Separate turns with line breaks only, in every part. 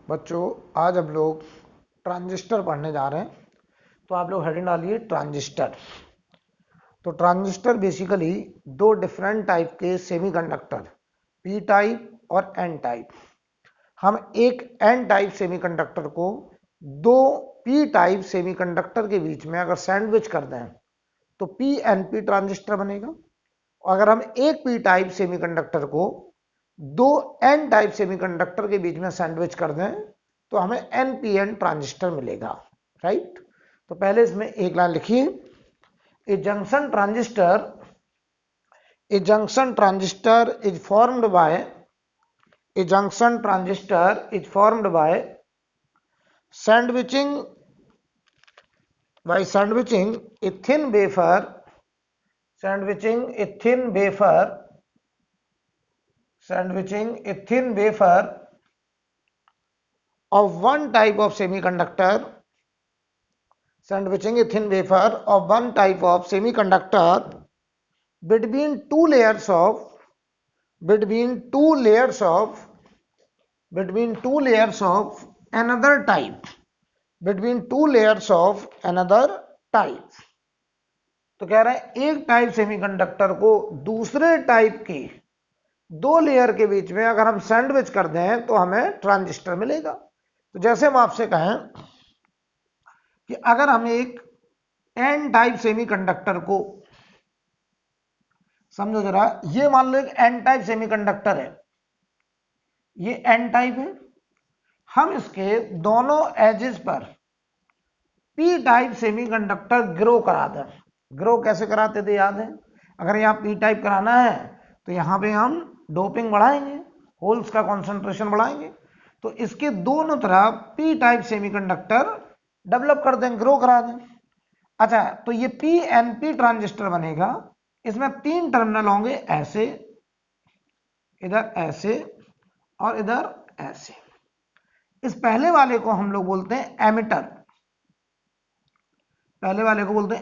बच्चों, आज हम लोग ट्रांजिस्टर पढ़ने जा रहे हैं। तो आप लोग हेडिंग डालिए ट्रांजिस्टर। तो ट्रांजिस्टर बेसिकली दो डिफरेंट टाइप के सेमीकंडक्टर, पी टाइप और एन टाइप। हम एक एन टाइप सेमीकंडक्टर को दो पी टाइप सेमीकंडक्टर के बीच में अगर सैंडविच कर दें तो पी एन पी ट्रांजिस्टर बनेगा। अगर हम एक पी टाइप सेमीकंडक्टर को दो एन टाइप सेमीकंडक्टर के बीच में सैंडविच कर दें तो हमें एनपीएन ट्रांजिस्टर मिलेगा। राइट। तो पहले इसमें एक लाइन लिखिए, ए junction transistor is formed by sandwiching a thin wafer of one type of semiconductor between two layers of another type तो कह रहे हैं एक टाइप सेमीकंडक्टर को दूसरे टाइप की दो लेयर के बीच में अगर हम सैंडविच कर दें तो हमें ट्रांजिस्टर मिलेगा। तो जैसे हम आपसे कहें कि अगर हम एक एन टाइप सेमीकंडक्टर को, समझो जरा, ये मान लो एक एन टाइप सेमीकंडक्टर है, ये एन टाइप है। हम इसके दोनों एजेस पर पी टाइप सेमीकंडक्टर ग्रो करा दें। ग्रो कैसे कराते थे याद है? अगर यहाँ पी टाइप कराना है तो यहाँ पे हम डोपिंग बढ़ाएंगे, होल्स का कॉन्सेंट्रेशन बढ़ाएंगे। तो इसके दोनों तरफ पी टाइप सेमीकंडक्टर डेवलप कर दें, ग्रो करा दें। अच्छा, तो ये पी एन पी ट्रांजिस्टर बनेगा। इसमें तीन टर्मिनल होंगे, ऐसे, इधर ऐसे और इधर ऐसे। इस पहले वाले को हम लोग बोलते हैं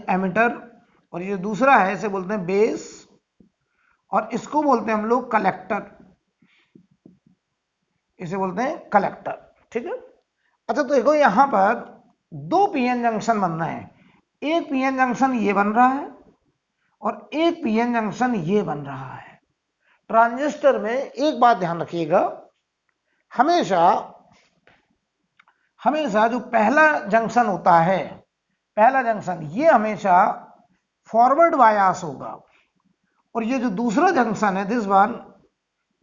एमिटर, और ये दूसरा है इसे बोलते हैं बेस, और इसको बोलते हैं हम लोग कलेक्टर, ठीक है। अच्छा, तो देखो यहां पर दो पीएन जंक्शन बन रहे हैं। एक पीएन जंक्शन ये बन रहा है और एक पीएन जंक्शन ये बन रहा है। ट्रांजिस्टर में एक बात ध्यान रखिएगा, हमेशा जो पहला जंक्शन होता है, ये हमेशा फॉरवर्ड बायस होगा, और ये जो दूसरा जंक्शन है, दिस वन,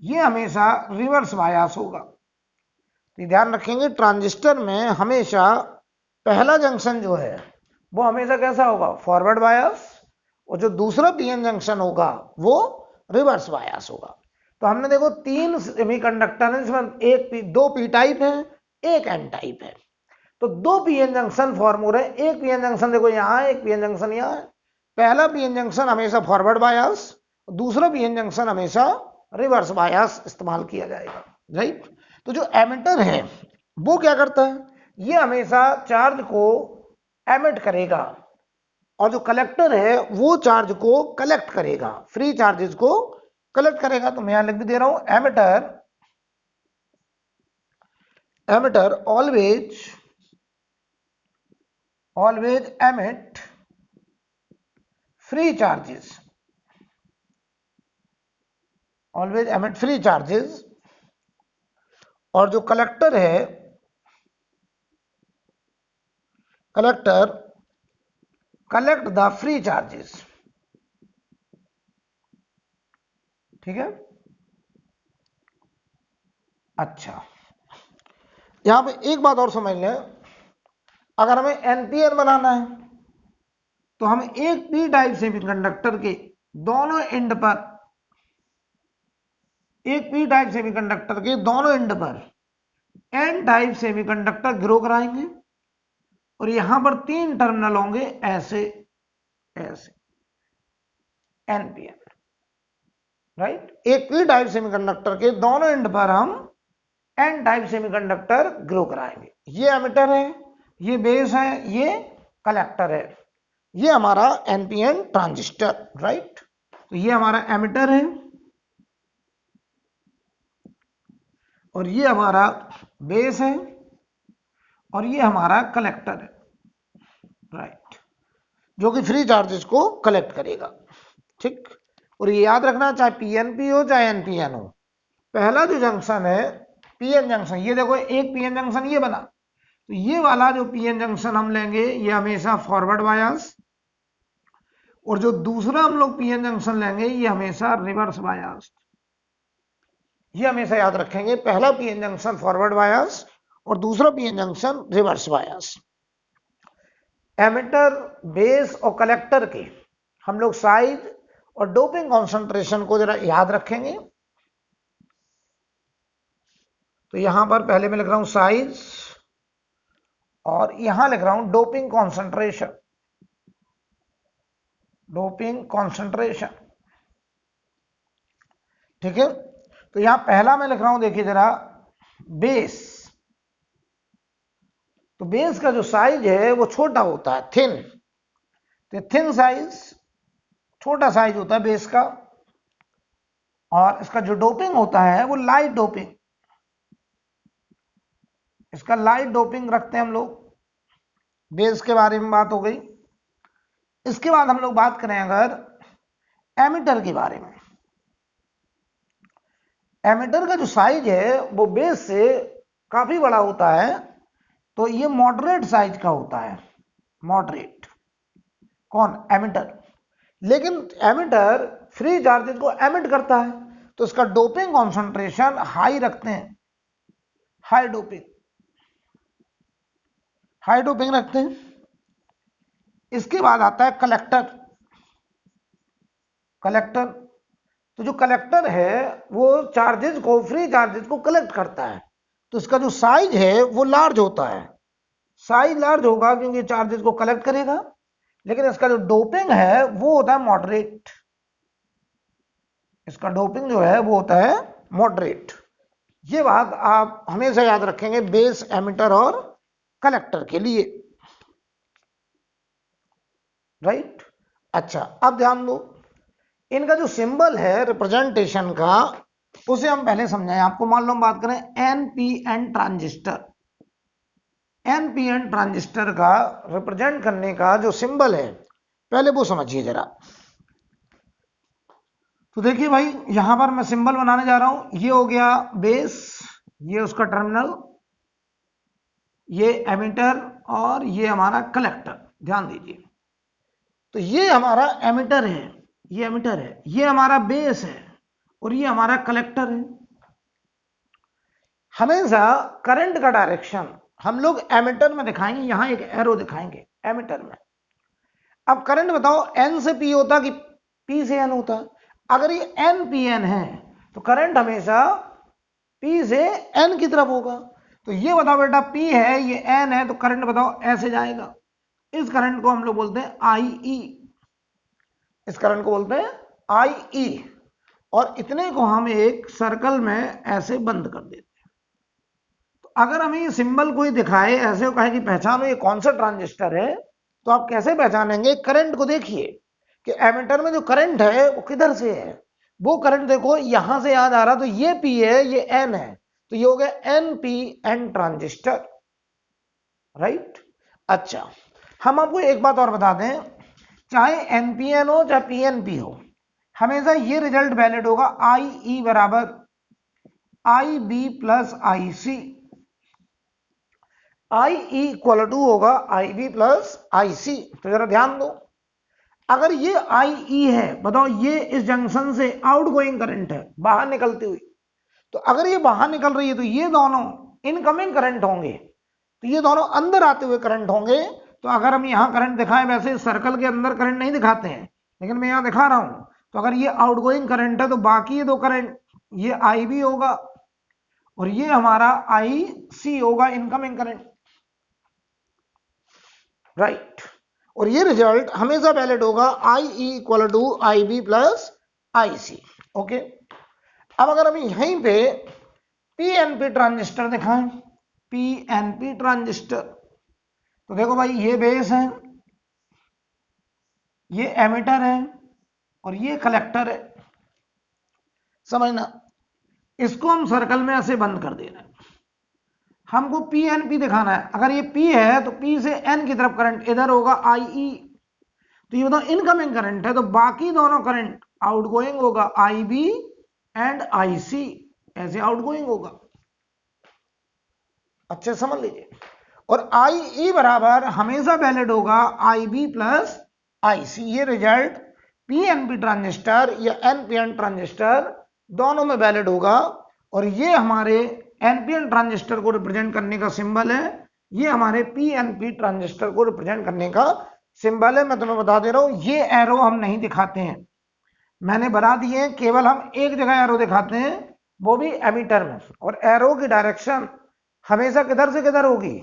ये हमेशा रिवर्स बायस होगा। तो ध्यान रखेंगे, ट्रांजिस्टर में हमेशा पहला जंक्शन जो है वो हमेशा कैसा होगा? फॉरवर्ड बायस, और जो दूसरा पीएन जंक्शन होगा वो रिवर्स बायस होगा। तो हमने देखो तीन सेमीकंडक्टर है, जिसमें दो पी टाइप है, एक एन टाइप है। तो दो पीएन जंक्शन फॉर्म हो रहे हैं। एक पीएन जंक्शन देखो यहाँ है, एक पीएन जंक्शन यहाँ है। पहला पीएन जंक्शन हमेशा फॉरवर्ड बायस, दूसरा पीएन जंक्शन हमेशा रिवर्स बायस इस्तेमाल किया जाएगा। राइट। तो जो एमिटर है वो क्या करता है? ये हमेशा चार्ज को एमिट करेगा, और जो कलेक्टर है वो चार्ज को कलेक्ट करेगा, फ्री चार्जेस को कलेक्ट करेगा। तो मैं यहां लिख भी दे रहा हूं, emitter always emit free charges, और जो कलेक्टर है, कलेक्ट द फ्री चार्जेस। ठीक है। अच्छा, यहां पे एक बात और समझ लें, अगर हमें एनपीएन बनाना है तो हम एक पी टाइप सेमीकंडक्टर के दोनों एंड पर एन टाइप सेमीकंडक्टर ग्रो कराएंगे, और यहां पर तीन टर्मिनल होंगे, ऐसे एनपीएन। राइट। एक पी टाइप सेमीकंडक्टर के दोनों एंड पर हम एन टाइप सेमीकंडक्टर ग्रो कराएंगे। ये एमिटर है, ये बेस है, ये कलेक्टर है, ये हमारा एनपीएन ट्रांजिस्टर। राइट। तो ये हमारा एमिटर है, और ये हमारा बेस है और ये हमारा कलेक्टर है, राइट, जो कि फ्री चार्जेस को कलेक्ट करेगा। ठीक, और ये याद रखना, चाहे पीएनपी हो चाहे एनपीएन हो, पहला जो जंक्शन है पीएन जंक्शन, ये देखो एक पीएन जंक्शन ये बना, तो ये वाला जो पीएन जंक्शन हम लेंगे ये हमेशा फॉरवर्ड बायस, और जो दूसरा हम लोग पीएन जंक्शन लेंगे ये हमेशा रिवर्स बायस। ये हमेशा याद रखेंगे, पहला पीएन जंक्शन फॉरवर्ड बायस और दूसरा PN junction reverse bias. Emitter, base और कलेक्टर के हम लोग साइज और डोपिंग कॉन्सेंट्रेशन को जरा याद रखेंगे। तो यहां पर पहले मैं लिख रहा हूं साइज और यहां लिख रहा हूं डोपिंग कॉन्सेंट्रेशन, डोपिंग कॉन्सेंट्रेशन। ठीक है, तो यहां पहला मैं लिख रहा हूं, देखिए जरा, बेस। तो बेस का जो साइज है वो छोटा होता है, थिन, तो थिन साइज, छोटा साइज होता है बेस का, और इसका जो डोपिंग होता है वो लाइट डोपिंग, इसका लाइट डोपिंग रखते हैं हम लोग। बेस के बारे में बात हो गई। इसके बाद हम लोग बात करें अगर एमिटर के बारे में। एमिटर का जो साइज है वो बेस से काफी बड़ा होता है, तो ये मॉडरेट साइज का होता है, मॉडरेट। कौन? एमिटर। लेकिन एमिटर फ्री चार्जेस को एमिट करता है, तो इसका डोपिंग कॉन्सेंट्रेशन हाई रखते हैं, हाई डोपिंग, हाई डोपिंग रखते हैं। इसके बाद आता है कलेक्टर। कलेक्टर, तो जो कलेक्टर है वो चार्जेस को, फ्री चार्जेस को कलेक्ट करता है, तो इसका जो साइज है वो लार्ज होता है। साइज लार्ज होगा क्योंकि चार्जेस को कलेक्ट करेगा, लेकिन इसका जो डोपिंग है वो होता है मॉडरेट। इसका डोपिंग जो है वो होता है मॉडरेट। ये बात आप हमेशा याद रखेंगे बेस, एमिटर और कलेक्टर के लिए, राइट। अच्छा, अब ध्यान दो, इनका जो सिंबल है रिप्रेजेंटेशन का, उसे हम पहले समझाएं आपको। मान लो हम बात करें एनपीएन ट्रांजिस्टर, एनपीएन ट्रांजिस्टर का रिप्रेजेंट करने का जो सिंबल है, पहले वो समझिए जरा। तो देखिए भाई, यहां पर मैं सिंबल बनाने जा रहा हूं। ये हो गया बेस, ये उसका टर्मिनल, ये एमिटर और ये हमारा कलेक्टर। ध्यान दीजिए, तो ये हमारा एमिटर है, ये एमिटर है, ये हमारा बेस है और ये हमारा कलेक्टर है। हमेशा करंट का डायरेक्शन हम लोग एमिटर में दिखाएंगे, यहां एक एरो दिखाएंगे एमिटर में। अब करंट बताओ, एन से पी होता कि पी से एन होता? अगर ये एन पी एन है तो करंट हमेशा पी से एन की तरफ होगा। तो ये बताओ बेटा, पी है, ये एन है, तो करंट बताओ ऐसे जाएगा। इस करंट को हम लोग बोलते हैं आई ई, इस करंट को बोलते हैं आई ई। और इतने को हम एक सर्कल में ऐसे बंद कर देते हैं। तो अगर हमें ये सिंबल कोई दिखाए, ऐसे कहे कि पहचानो ये कौन सा ट्रांजिस्टर है, तो आप कैसे पहचानेंगे? करंट को देखिए कि एमिटर में जो करंट है वो किधर से है। वो करंट देखो यहां से याद आ रहा, तो ये पी है, ये एन है, तो ये हो गया N P N transistor, right. अच्छा, हम आपको एक बात और बता दें, चाहे एनपीएन हो चाहे पीएनपी हो, हमेशा ये रिजल्ट वैलिड होगा, आई ई बराबर I B plus I C. I E equal to होगा I B plus I C. तो जरा ध्यान दो, अगर ये आई ई है, बताओ ये इस जंक्शन से आउटगोइंग करंट है, बाहर निकलती हुई, तो अगर ये बाहर निकल रही है तो ये दोनों इनकमिंग करंट होंगे, तो ये दोनों अंदर आते हुए करंट होंगे। तो अगर हम यहां करंट दिखाएं, वैसे सर्कल के अंदर करंट नहीं दिखाते हैं, लेकिन मैं यहां दिखा रहा हूं, तो अगर ये आउटगोइंग करंट है तो बाकी ये दो करंट, ये आई बी होगा और ये हमारा आई सी होगा, इनकमिंग करंट, राइट। और ये रिजल्ट हमेशा वैलिड होगा, I E equal to I B plus I C. Okay, अब अगर हम यहीं पे पीएनपी ट्रांजिस्टर दिखाएं, पीएनपी ट्रांजिस्टर, तो देखो भाई, ये बेस है, ये एमिटर है और ये कलेक्टर है, समझना। इसको हम सर्कल में ऐसे बंद कर दे रहे हैं। हमको पी एन पी दिखाना है। अगर ये पी है तो पी से एन की तरफ करंट इधर होगा आई ई, तो ये बताओ इनकमिंग करंट है, तो बाकी दोनों करंट आउटगोइंग होगा आई बी एंड आई सी, ऐसे आउटगोइंग होगा। अच्छे समझ लीजिए। और आई ई बराबर हमेशा वैलिड होगा I B plus I C. ये result P N P transistor या एन पी एन ट्रांजिस्टर दोनों में वैलिड होगा। और ये हमारे एनपीएन ट्रांजिस्टर को रिप्रेजेंट करने का सिंबल है, ये हमारे पीएनपी ट्रांजिस्टर को रिप्रेजेंट करने का सिंबल है। मैं तुम्हें बता दे रहा हूं, ये एरो हम नहीं दिखाते हैं, मैंने बना दिए हैं, केवल हम एक जगह एरो दिखाते हैं, वो भी एमीटर में। और एरो की डायरेक्शन हमेशा किधर से किधर होगी,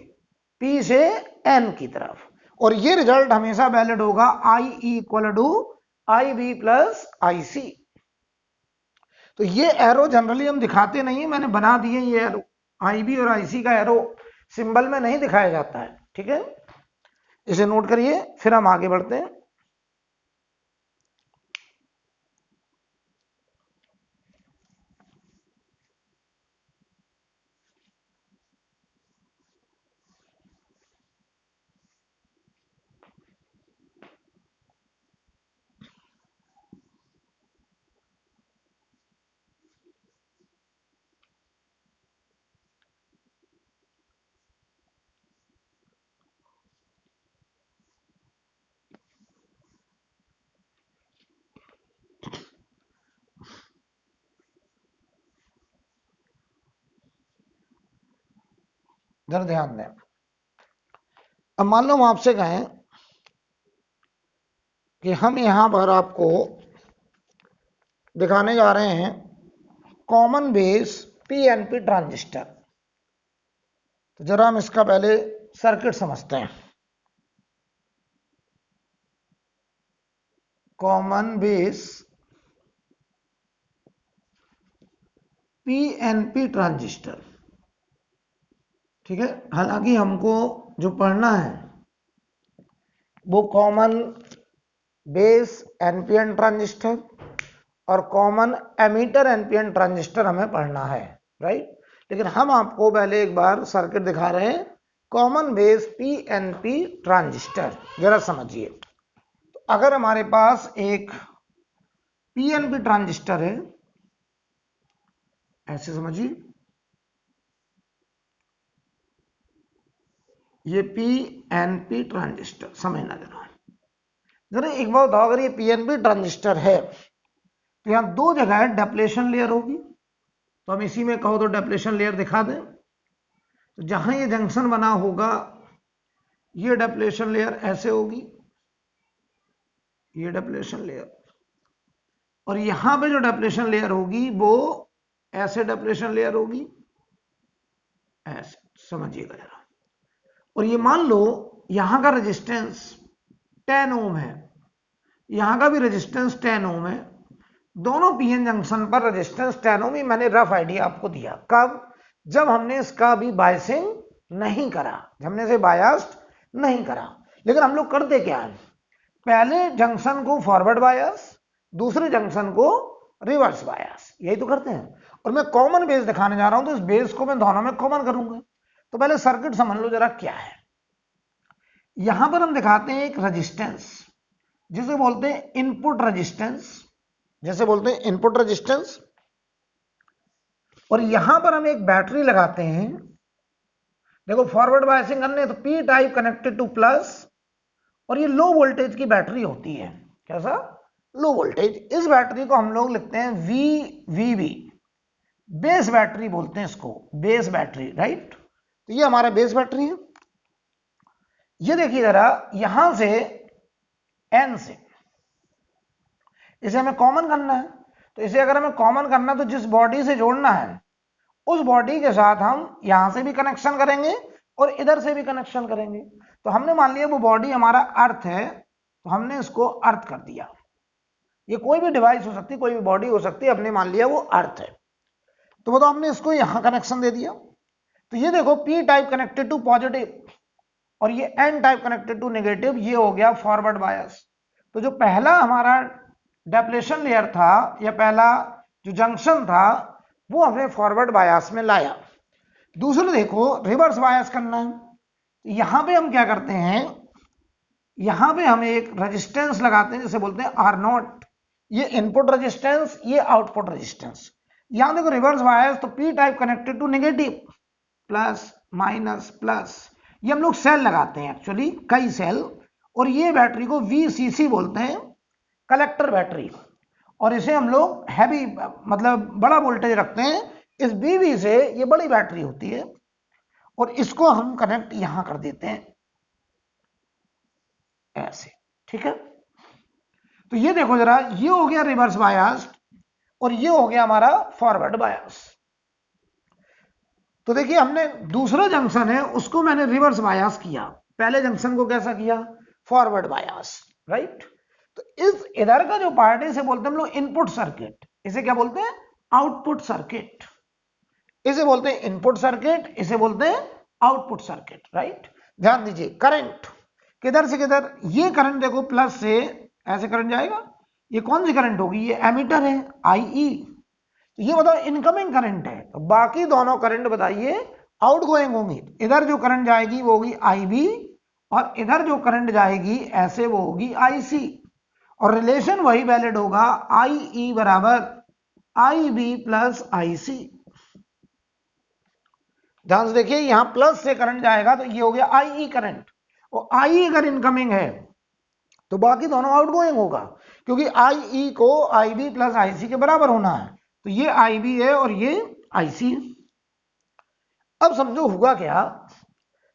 पी से एन की तरफ। और ये रिजल्ट हमेशा वैलिड होगा I equal to I B plus I C. तो ये एरो जनरली हम दिखाते नहीं है, मैंने बना दिए ये एरो। आई बी और आई सी का एरो सिंबल में नहीं दिखाया जाता है, ठीक है, इसे नोट करिए। फिर हम आगे बढ़ते हैं। जरा ध्यान दें। अब मान लो हम आपसे कहें कि हम यहां पर आपको दिखाने जा रहे हैं कॉमन बेस पीएनपी ट्रांजिस्टर। तो जरा हम इसका पहले सर्किट समझते हैं। कॉमन बेस पीएनपी ट्रांजिस्टर, ठीक है। हालांकि हमको जो पढ़ना है वो कॉमन बेस एनपीएन ट्रांजिस्टर और कॉमन एमीटर एनपीएन ट्रांजिस्टर हमें पढ़ना है, राइट। लेकिन हम आपको पहले एक बार सर्किट दिखा रहे हैं कॉमन बेस पीएनपी ट्रांजिस्टर। जरा समझिए। तो अगर हमारे पास एक पीएनपी ट्रांजिस्टर है, ऐसे समझिए, ये पीएनपी ट्रांजिस्टर, समझना जरा एक बात बताओ, अगर ये पीएनपी ट्रांजिस्टर है तो यहां दो जगह डेप्लेशन लेयर होगी। तो हम इसी में कहो तो डेप्लेशन लेयर दिखा दें। तो जहां ये जंक्शन बना होगा, ये डेप्लेशन लेयर ऐसे होगी, ये डेप्लेशन लेयर, और यहां पे जो डेप्लेशन लेयर होगी वो ऐसे डेप्लेशन लेयर होगी, ऐसे, समझिएगा जरा। और ये मान लो यहां का रेजिस्टेंस 10 ओम है, यहां का भी रेजिस्टेंस 10 ओम है। दोनों पीएन जंक्शन पर रेजिस्टेंस 10 ओम। मैंने रफ आइडिया आपको दिया, कब, जब हमने इसका भी बायसिंग नहीं करा, हमने इसे बायस्ड नहीं करा। लेकिन हम लोग करते क्या है, पहले जंक्शन को फॉरवर्ड बायस, दूसरे जंक्शन को रिवर्स बायस, यही तो करते हैं। और मैं कॉमन बेस दिखाने जा रहा हूं, तो इस बेस को मैं दोनों में कॉमन करूंगा। तो पहले सर्किट समझ लो जरा क्या है। यहां पर हम दिखाते हैं एक रेजिस्टेंस, जिसे बोलते हैं इनपुट रेजिस्टेंस, जैसे बोलते हैं इनपुट रेजिस्टेंस। और यहां पर हम एक बैटरी लगाते हैं। देखो फॉरवर्ड बायसिंग करने तो P type connected two plus, और ये लो वोल्टेज की बैटरी होती है। कैसा, लो वोल्टेज। इस बैटरी को हम लोग लिखते हैं वीवीबी, बेस बैटरी बोलते हैं इसको, बेस बैटरी, राइट। तो ये हमारा बेस बैटरी है। ये देखिए जरा, यहां से एन से इसे हमें कॉमन करना है। तो इसे अगर हमें कॉमन करना है तो जिस बॉडी से जोड़ना है उस बॉडी के साथ हम यहां से भी कनेक्शन करेंगे और इधर से भी कनेक्शन करेंगे। तो हमने मान लिया वो बॉडी हमारा अर्थ है, तो हमने इसको अर्थ कर दिया। ये कोई भी डिवाइस हो सकती है, कोई भी बॉडी हो सकती है, हमने मान लिया वो अर्थ है। तो वो तो हमने इसको यहां कनेक्शन दे दिया। तो ये देखो P type connected to positive और ये N type connected to negative, ये हो गया फॉरवर्ड बायस। तो जो पहला हमारा डेप्लेशन लेयर था या पहला जो जंक्शन था वो हमने फॉरवर्ड बायस में लाया। दूसरा देखो रिवर्स बायस करना है। यहां पे हम क्या करते हैं, यहां पे हम एक रेजिस्टेंस लगाते हैं जिसे बोलते हैं R0। ये इनपुट रेजिस्टेंस, ये आउटपुट रेजिस्टेंस। यहां देखो रिवर्स बायस तो P type connected to negative, plus minus plus. ये हम लोग सेल लगाते हैं एक्चुअली, कई सेल, और ये बैटरी को VCC बोलते हैं, कलेक्टर बैटरी। और इसे हम लोग हैवी मतलब बड़ा वोल्टेज रखते हैं। इस BB से ये बड़ी बैटरी होती है और इसको हम कनेक्ट यहां कर देते हैं ऐसे, ठीक है। तो ये देखो जरा, ये हो गया रिवर्स बायस और ये हो गया हमारा फॉरवर्ड बायस। तो देखिए हमने दूसरा जंक्शन है उसको मैंने रिवर्स बायस किया, पहले जंक्शन को कैसा किया, फॉरवर्ड बायस, राइट। तो इस इधर का जो पार्ट है इसे बोलते हैं हम लोग इनपुट सर्किट, इसे क्या बोलते हैं, आउटपुट सर्किट। इसे बोलते हैं इनपुट सर्किट, इसे बोलते हैं आउटपुट सर्किट, राइट। ध्यान दीजिए, करंट किधर से किधर, ये करंट देखो प्लस से ऐसे करंट जाएगा, ये कौन सी करंट होगी, ये एमीटर है IE। तो ये बताओ इनकमिंग करंट है, तो बाकी दोनों करंट बताइए आउटगोइंग होंगी। इधर जो करंट जाएगी वो होगी IB और इधर जो करंट जाएगी ऐसे वो होगी IC। और रिलेशन वही वैलिड होगा, IE बराबर IB प्लस IC। ध्यान से देखिए, यहां प्लस से करंट जाएगा तो ये हो गया IE करंट, और IE अगर इनकमिंग है तो बाकी दोनों आउटगोइंग होगा, क्योंकि IE को IB प्लस IC के बराबर होना है। तो ये IB है और ये IC है। अब समझो हुआ क्या,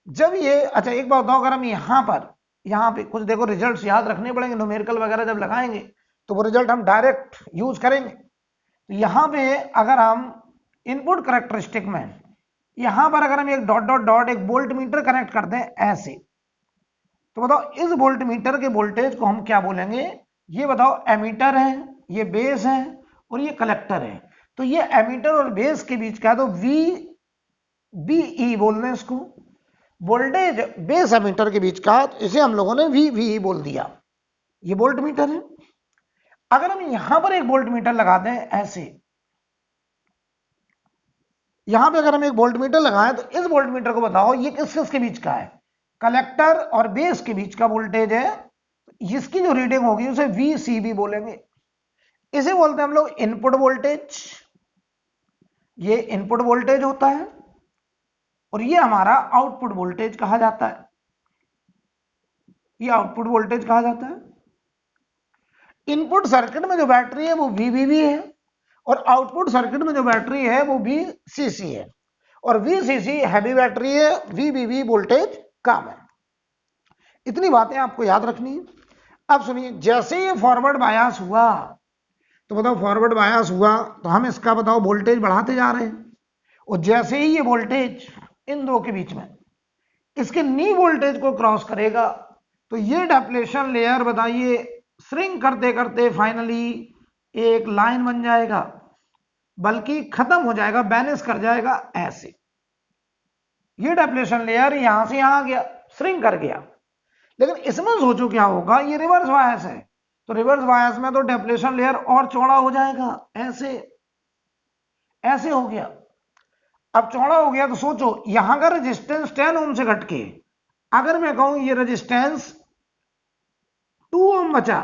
जब ये, अच्छा एक बात बताओ, अगर हम यहां पे कुछ देखो रिजल्ट्स याद रखने पड़ेंगे, न्यूमेरिकल वगैरह जब लगाएंगे तो वो रिजल्ट हम डायरेक्ट यूज करेंगे। तो यहां पे अगर हम इनपुट कैरेक्टरिस्टिक में यहां पर अगर हम एक डॉट डॉट डॉट एक वोल्ट मीटर कनेक्ट कर दें ऐसे, तो बताओ इस वोल्ट मीटर के वोल्टेज को हम क्या बोलेंगे, ये बताओ एमीटर है, ये बेस है और ये कलेक्टर है। तो ये एमीटर और बेस के बीच का, तो VBE बोल रहे हैं इसको, वोल्टेज बेस एमीटर के बीच का, तो इसे हम लोगों ने VBE बोल दिया। ये वोल्ट मीटर है। अगर हम यहां पर एक वोल्ट मीटर लगा दें ऐसे, यहां पे अगर हम एक वोल्ट मीटर लगाएं तो इस वोल्ट मीटर को बताओ ये किस किस के बीच का है, कलेक्टर और बेस के बीच का वोल्टेज है। इसकी जो रीडिंग होगी उसे VCB बोलेंगे। इसे बोलते हैं हम लोग इनपुट वोल्टेज, ये इनपुट वोल्टेज होता है और ये हमारा आउटपुट वोल्टेज कहा जाता है, ये आउटपुट वोल्टेज कहा जाता है। इनपुट सर्किट में जो बैटरी है वो VBB है और आउटपुट सर्किट में जो बैटरी है वो VCC है, और VCC हैवी बैटरी है, VBB वोल्टेज कम है। इतनी बातें आपको याद रखनी है। अब सुनिए, जैसे ये फॉरवर्ड बायस हुआ तो बताओ, फॉरवर्ड बायस हुआ तो हम इसका बताओ वोल्टेज बढ़ाते जा रहे हैं, और जैसे ही ये वोल्टेज इन दो के बीच में इसके नी वोल्टेज को क्रॉस करेगा तो ये डेप्लेशन लेयर बताइए श्रिंक करते करते फाइनली एक लाइन बन जाएगा, बल्कि खत्म हो जाएगा, बैलेंस कर जाएगा ऐसे। ये डेप्लेशन लेयर यहां से यहां गया, श्रिंक कर गया। लेकिन इसमें सोचो क्या होगा, ये रिवर्स बायस है, तो रिवर्स बायस में तो डेप्लेशन लेयर और चौड़ा हो जाएगा, ऐसे ऐसे हो गया। अब चौड़ा हो गया तो सोचो यहां का रेजिस्टेंस 10 ओम से घट के अगर मैं कहूं ये रेजिस्टेंस 2 ओम बचा,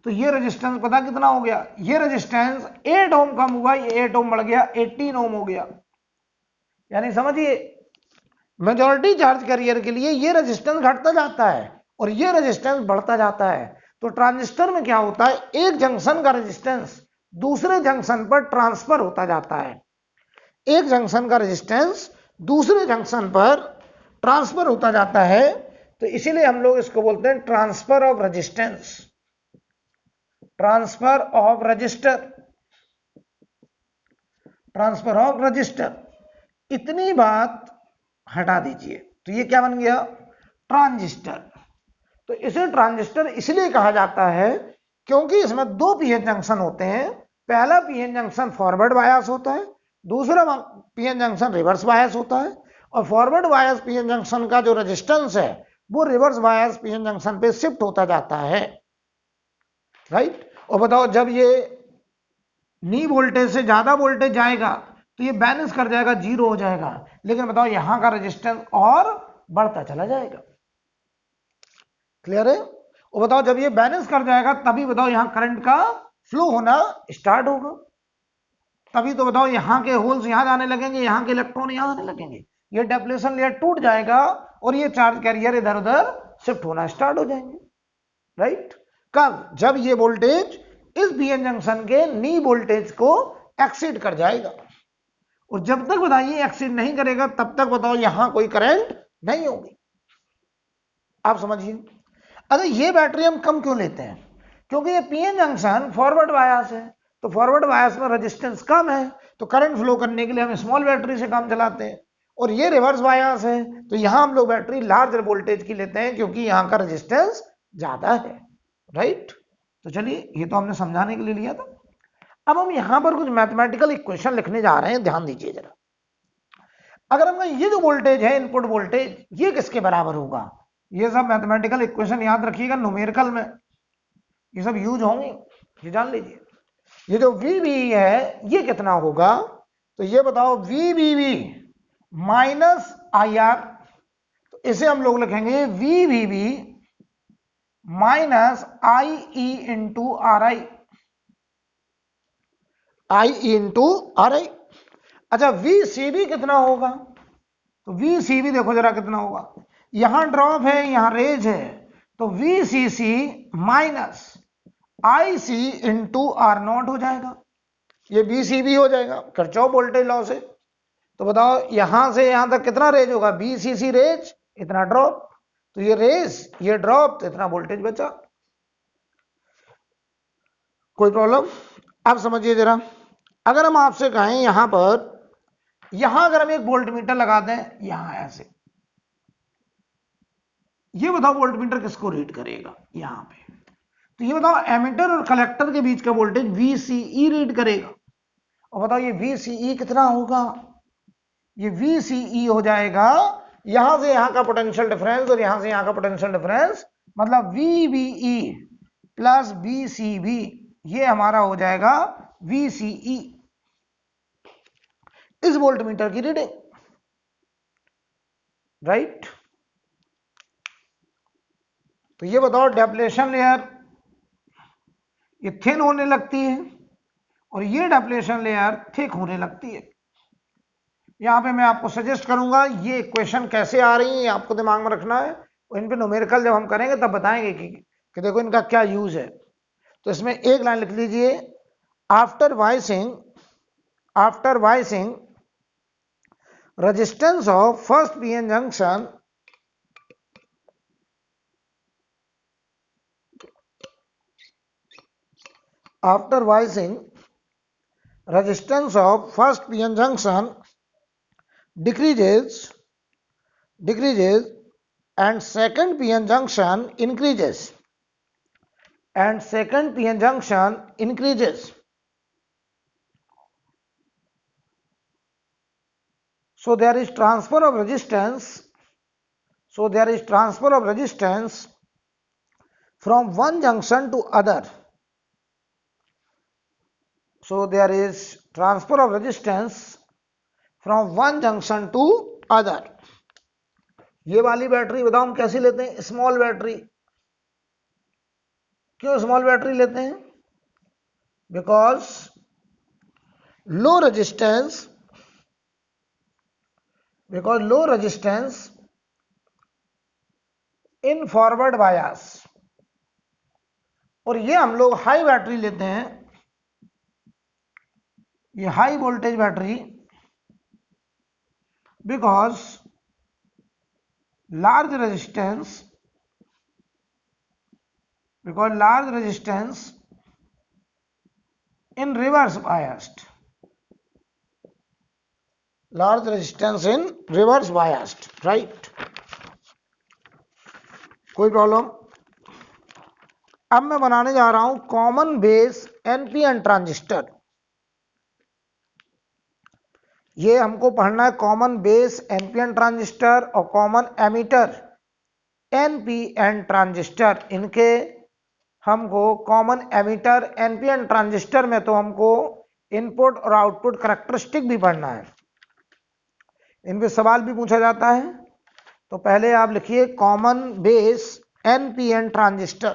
तो ये रेजिस्टेंस पता कितना हो गया, ये रेजिस्टेंस 8 ओम कम हुआ, ये 8 ओम बढ़ गया, 18 ओम हो गया। यानी समझिए मेजॉरिटी चार्ज कैरियर के लिए ये रेजिस्टेंस घटता जाता है और ये रेजिस्टेंस बढ़ता जाता है। तो ट्रांजिस्टर में क्या होता है, एक जंक्शन का रेजिस्टेंस दूसरे जंक्शन पर ट्रांसफर होता जाता है, एक जंक्शन का रेजिस्टेंस दूसरे जंक्शन पर ट्रांसफर होता जाता है। तो इसीलिए हम लोग इसको बोलते हैं transfer of resistance, transfer of register, transfer of register. इतनी बात हटा दीजिए, तो ये क्या बन गया, ट्रांजिस्टर। तो इसे ट्रांजिस्टर इसलिए कहा जाता है क्योंकि इसमें दो पीएन जंक्शन होते हैं। पहला पीएन जंक्शन फॉरवर्ड बायस होता है, दूसरा पीएन जंक्शन रिवर्स बायस होता है, और फॉरवर्ड बायस पीएन जंक्शन का जो रेजिस्टेंस है वो रिवर्स बायस पीएन जंक्शन पे शिफ्ट होता जाता है, राइट। और बताओ जब ये नी वोल्टेज से ज्यादा वोल्टेज जाएगा तो ये बैलेंस कर जाएगा, जीरो हो जाएगा। लेकिन बताओ यहां का रेजिस्टेंस और बढ़ता चला जाएगा। क्लियर है? और बताओ जब ये बैलेंस कर जाएगा तभी बताओ यहां करंट का फ्लो होना स्टार्ट होगा। तभी तो बताओ यहां के होल्स यहां जाने लगेंगे, यहां के इलेक्ट्रॉन यहां आने लगेंगे, ये डेप्लेशन लेयर टूट जाएगा और ये चार्ज कैरियर इधर उधर शिफ्ट होना स्टार्ट हो जाएंगे। राइट? कब? जब ये वोल्टेज इस बीएन जंक्शन के नी वोल्टेज को एक्सीड कर जाएगा। और जब तक बताइए एक्सीड नहीं करेगा तब तक बताओ यहां कोई करंट नहीं होगी। आप समझिए। अगर ये बैटरी हम कम क्यों लेते हैं? क्योंकि ये पीएन जंक्शन फॉरवर्ड बायस है, तो फॉरवर्ड बायस में रेजिस्टेंस कम है, तो करंट फ्लो करने के लिए हम स्मॉल बैटरी से काम चलाते हैं। और ये रिवर्स बायस है, तो यहां हम लोग बैटरी लार्ज वोल्टेज की लेते हैं क्योंकि यहां का रेजिस्टेंस ज्यादा है। राइट? तो चलिए, ये तो हमने समझाने के लिए लिया था। अब हम यहां पर कुछ मैथमेटिकल इक्वेशन लिखने जा रहे हैं, ध्यान दीजिए जरा। अगर हम ये जो वोल्टेज है इनपुट वोल्टेज, ये किसके बराबर होगा? ये सब मैथमेटिकल इक्वेशन याद रखिएगा, न्यूमेरिकल में ये सब यूज होंगे, ये जान लीजिए। ये जो VB है ये कितना होगा? तो ये बताओ VBB माइनस IR, तो इसे हम लोग लिखेंगे VBB minus IE into RI, IE into RI। अच्छा, VCB कितना होगा? तो VCB देखो जरा कितना होगा, यहां ड्रॉप है यहां रेज है, तो VCC minus IC into R0 हो जाएगा। ये VCB हो जाएगा किरचॉफ वोल्टेज लॉ से। तो बताओ यहां से यहां तक कितना रेज होगा? VCC रेज, इतना ड्रॉप, तो ये रेज ये ड्रॉप, तो इतना वोल्टेज बचा। कोई प्रॉब्लम? अब समझिए जरा, अगर हम आपसे कहें यहां पर, यहां अगर हम एक वोल्ट मीटर लगा दें यहां ऐसे, ये बताओ वोल्ट मीटर किसको रीड करेगा? यहां पे। तो ये बताओ एमीटर और कलेक्टर के बीच का वोल्टेज VCE रीड करेगा। और बताओ ये VCE कितना होगा? ये VCE हो जाएगा यहां से यहां का पोटेंशियल डिफरेंस और यहां से यहां का पोटेंशियल डिफरेंस, मतलब VBE प्लस VCB, ये हमारा हो जाएगा VCE, इस वोल्ट मीटर की रीडिंग। राइट? तो ये बताओ डेप्लेशन लेयर ये थिन होने लगती है और ये डेप्लेशन लेयर थिक होने लगती है। यहां पे मैं आपको सजेस्ट करूंगा ये इक्वेशन कैसे आ रही है आपको दिमाग में रखना है, और इन पे न्यूमेरिकल जब हम करेंगे तब बताएंगे कि देखो इनका क्या यूज है। तो इसमें एक लाइन लिख लीजिए, after biasing resistance of first PN junction after Weissing, resistance of first PN junction decreases and second PN junction increases, so there is transfer of resistance from one junction to other. So there is transfer of resistance from one junction to other. ये वाली battery बताओ हम कैसी लेते हैं? Small battery. क्यों small battery लेते हैं? Because low resistance in forward bias. और ये हम लोग हाई बैटरी लेते हैं, ये high voltage battery, because large resistance in reverse biased, right? कोई प्रॉब्लम? अब मैं बनाने जा रहा हूं कॉमन बेस एनपीएन ट्रांजिस्टर। ये हमको पढ़ना है कॉमन बेस एनपीएन ट्रांजिस्टर और कॉमन एमीटर एनपीएन ट्रांजिस्टर। इनके हमको कॉमन एमीटर एनपीएन ट्रांजिस्टर में तो हमको इनपुट और आउटपुट करैक्टरिस्टिक भी पढ़ना है। इन पे सवाल भी पूछा जाता है। तो पहले आप लिखिए common base NPN transistor,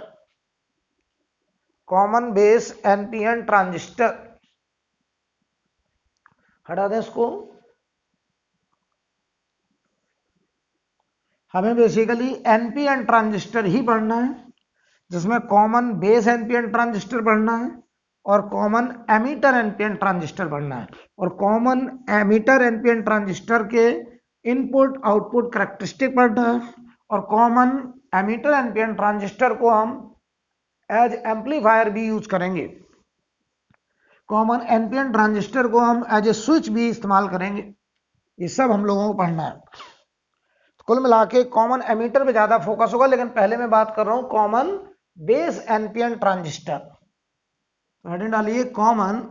common base NPN transistor, हटा दें इसको। हमें बेसिकली एनपीएन ट्रांजिस्टर ही पढ़ना है, जिसमें कॉमन बेस एनपीएन ट्रांजिस्टर पढ़ना है और कॉमन एमीटर एनपीएन ट्रांजिस्टर पढ़ना है। और कॉमन एमीटर एनपीएन ट्रांजिस्टर के इनपुट आउटपुट करैक्टरिस्टिक पढ़ना है। और कॉमन एमीटर एनपीएन ट्रांजिस्टर को हम एज एम्पलीफायर भी यूज करेंगे। कॉमन एनपीएन ट्रांजिस्टर को हम एज ए स्विच भी इस्तेमाल करेंगे। ये सब हम लोगों को पढ़ना है। तो कुल मिला के कॉमन एमीटर पे ज्यादा फोकस होगा, लेकिन पहले मैं बात कर रहा हूं कॉमन बेस एनपीएन ट्रांजिस्टर। तो हेडिंग डालिए कॉमन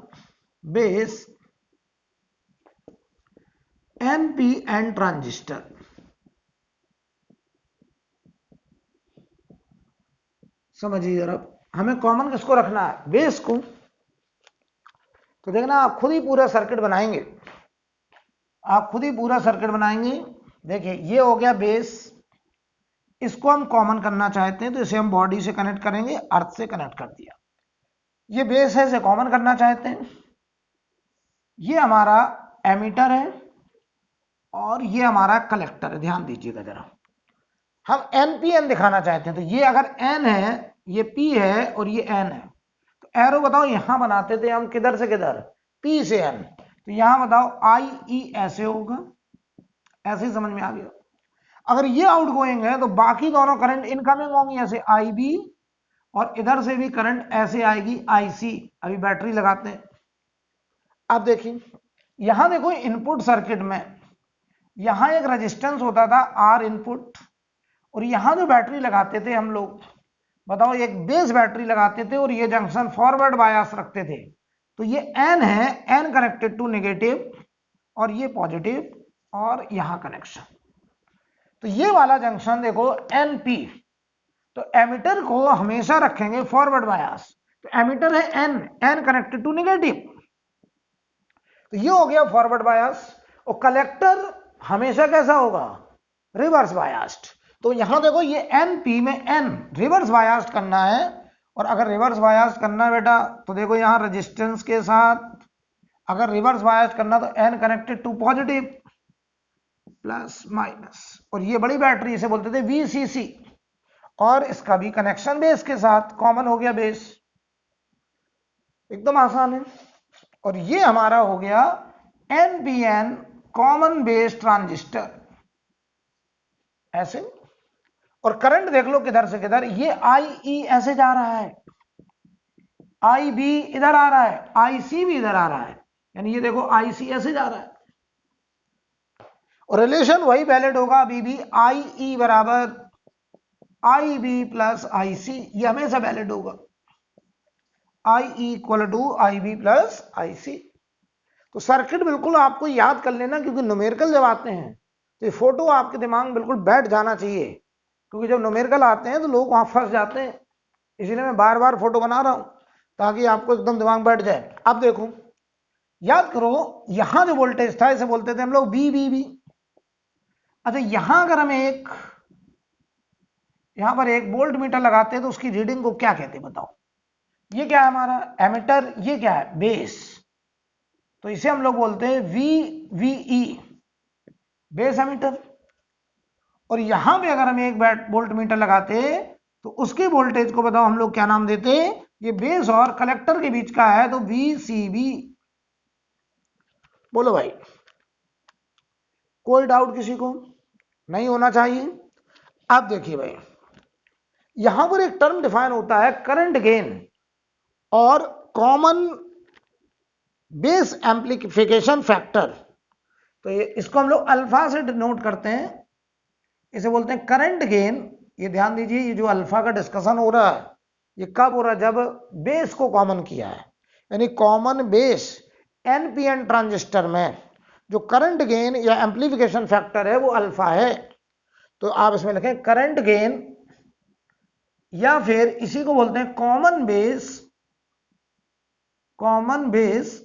बेस एनपीएन ट्रांजिस्टर। समझिए जरा, हमें कॉमन किसको रखना है? बेस को। तो देखना आप खुद ही पूरा सर्किट बनाएंगे, आप खुद ही पूरा सर्किट बनाएंगे। देखिए ये हो गया बेस, इसको हम कॉमन करना चाहते हैं तो इसे हम बॉडी से कनेक्ट करेंगे, अर्थ से कनेक्ट कर दिया। ये बेस है, इसे कॉमन करना चाहते हैं। ये हमारा एमीटर है और ये हमारा कलेक्टर है। ध्यान दीजिएगा जरा, हम एनपीएन दिखाना चाहते हैं। तो ये अगर एन है, ये पी है और ये एन है, तो एरो बताओ यहां बनाते थे हम किधर से किधर? पी से एन। तो यहां बताओ आई ई ऐसे होगा, ऐसे ही समझ में आ गया। अगर ये आउटगोइंग है तो बाकी दोनों करंट इनकमिंग होंगी, ऐसे आई बी, और इधर से भी करंट ऐसे आएगी आई सी। अभी बैटरी लगाते हैं। अब देखिए यहां देखो इनपुट सर्किट में यहां एक रेजिस्टेंस होता था आर इनपुट, और यहां जो बैटरी लगाते थे हम लोग, बताओ एक बेस बैटरी लगाते थे और ये जंक्शन फॉरवर्ड बायस रखते थे। तो ये एन है, एन कनेक्टेड टू नेगेटिव और ये पॉजिटिव, और यहां कनेक्शन। तो ये वाला जंक्शन देखो एन पी। तो एमीटर को हमेशा रखेंगे फॉरवर्ड बायस। तो एमीटर है N, N connected to negative, तो ये हो गया फॉरवर्ड बायस। और कलेक्टर हमेशा कैसा होगा? Reverse biased. तो यहां देखो ये एन पी में एन रिवर्स बायस्ड करना है। और अगर रिवर्स बायस्ड करना है बेटा, तो देखो यहां रेजिस्टेंस के साथ अगर रिवर्स बायस्ड करना तो N connected to positive plus minus, और ये बड़ी बैटरी इसे बोलते थे वीसीसी। और इसका भी कनेक्शन बेस के साथ, कॉमन हो गया बेस, एकदम आसान है। और ये हमारा हो गया एनपीएन कॉमन बेस ट्रांजिस्टर, ऐसे। और करंट देख लो किधर से किधर, ये आई ई ऐसे जा रहा है, आई बी इधर आ रहा है, आई सी भी इधर आ रहा है, यानी ये देखो आई सी ऐसे जा रहा है। और रिलेशन वही वैलिड होगा अभी भी, आई ई बराबर I B plus I C, ये हमेशा वैलिड होगा। I E equal to I B plus I C. तो सर्किट बिल्कुल आपको याद कर लेना, क्योंकि न्यूमेरिकल जब आते हैं तो ये फोटो आपके दिमाग में बिल्कुल बैठ जाना चाहिए, क्योंकि जब न्यूमेरिकल आते हैं तो लोग वहां फंस जाते हैं। इसलिए मैं बार बार फोटो बना रहा हूं ताकि आपको एकदम दिमाग बैठ जाए। अब देखो, याद करो यहां जो वोल्टेज था इसे बोलते थे हम लोग बी बी बी। अच्छा यहां अगर हम यहां पर एक वोल्ट मीटर लगाते हैं तो उसकी रीडिंग को क्या कहते हैं बताओ? ये क्या है हमारा एमीटर, ये क्या है बेस, तो इसे हम लोग बोलते हैं वीवीई, बेस एमीटर। और यहां पे अगर हम एक वोल्ट मीटर लगाते तो उसके वोल्टेज को बताओ हम लोग क्या नाम देते? ये बेस और कलेक्टर के बीच का है तो वीसीबी। बोलो भाई, कोई डाउट किसी को? नहीं होना चाहिए। अब देखिए भाई, यहां पर एक टर्म डिफाइन होता है करंट गेन और कॉमन बेस एम्प्लीफिकेशन फैक्टर। तो इसको हम लोग अल्फा से डिनोट करते हैं, इसे बोलते हैं करंट गेन। ये ध्यान दीजिए, ये जो अल्फा का डिस्कशन हो रहा है ये कब हो रहा है? जब बेस को कॉमन किया है, यानी कॉमन बेस एनपीएन ट्रांजिस्टर में जो करंट गेन या एम्प्लीफिकेशन फैक्टर है वो अल्फा है। तो आप इसमें लिखें करंट गेन, या फिर इसी को बोलते हैं common base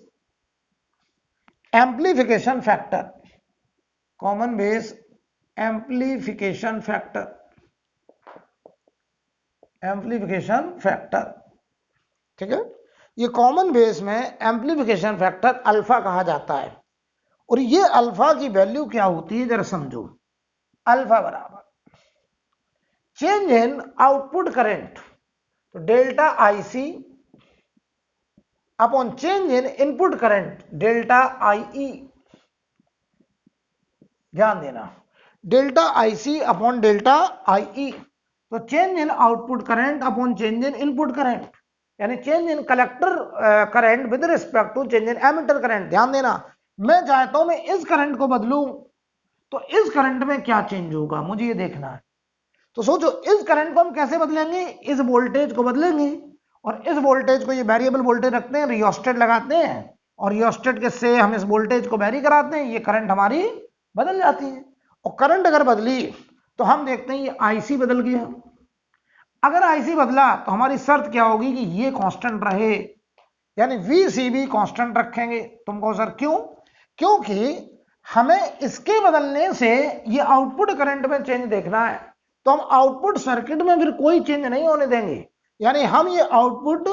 amplification factor, common base amplification factor, amplification factor, ठीक है। ये कॉमन बेस में एम्प्लीफिकेशन फैक्टर अल्फा कहा जाता है। और ये अल्फा की वैल्यू क्या होती है जरा समझो। अल्फा बराबर चेंज इन आउटपुट करंट, तो delta IC upon change in input current delta IE. ध्यान देना, delta IC upon delta IE, तो change in output current upon change in input current, यानी change in collector current with respect to change in emitter current. ध्यान देना, मैं चाहता हूं मैं इस करंट को बदलूं तो इस करंट में क्या चेंज होगा मुझे ये देखना है। तो सोचो इस करंट को हम कैसे बदलेंगे, इस वोल्टेज को बदलेंगे, और इस वोल्टेज को ये वेरिएबल वोल्टेज रखते हैं, रियोस्टेट लगाते हैं, और रियोस्टेट के से हम इस वोल्टेज को वेरी कराते हैं, ये करंट हमारी बदल जाती है। और करंट अगर बदली तो हम देखते हैं ये आईसी बदल गया। अगर आईसी बदला तो हमारी शर्त क्या होगी कि ये कांस्टेंट रहे, यानी वीसीबी कांस्टेंट रखेंगे। तुम कहो सर क्यों? क्योंकि हमें इसके बदलने से ये आउटपुट करंट में चेंज देखना है, तो हम आउटपुट सर्किट में फिर कोई चेंज नहीं होने देंगे। यानी हम ये आउटपुट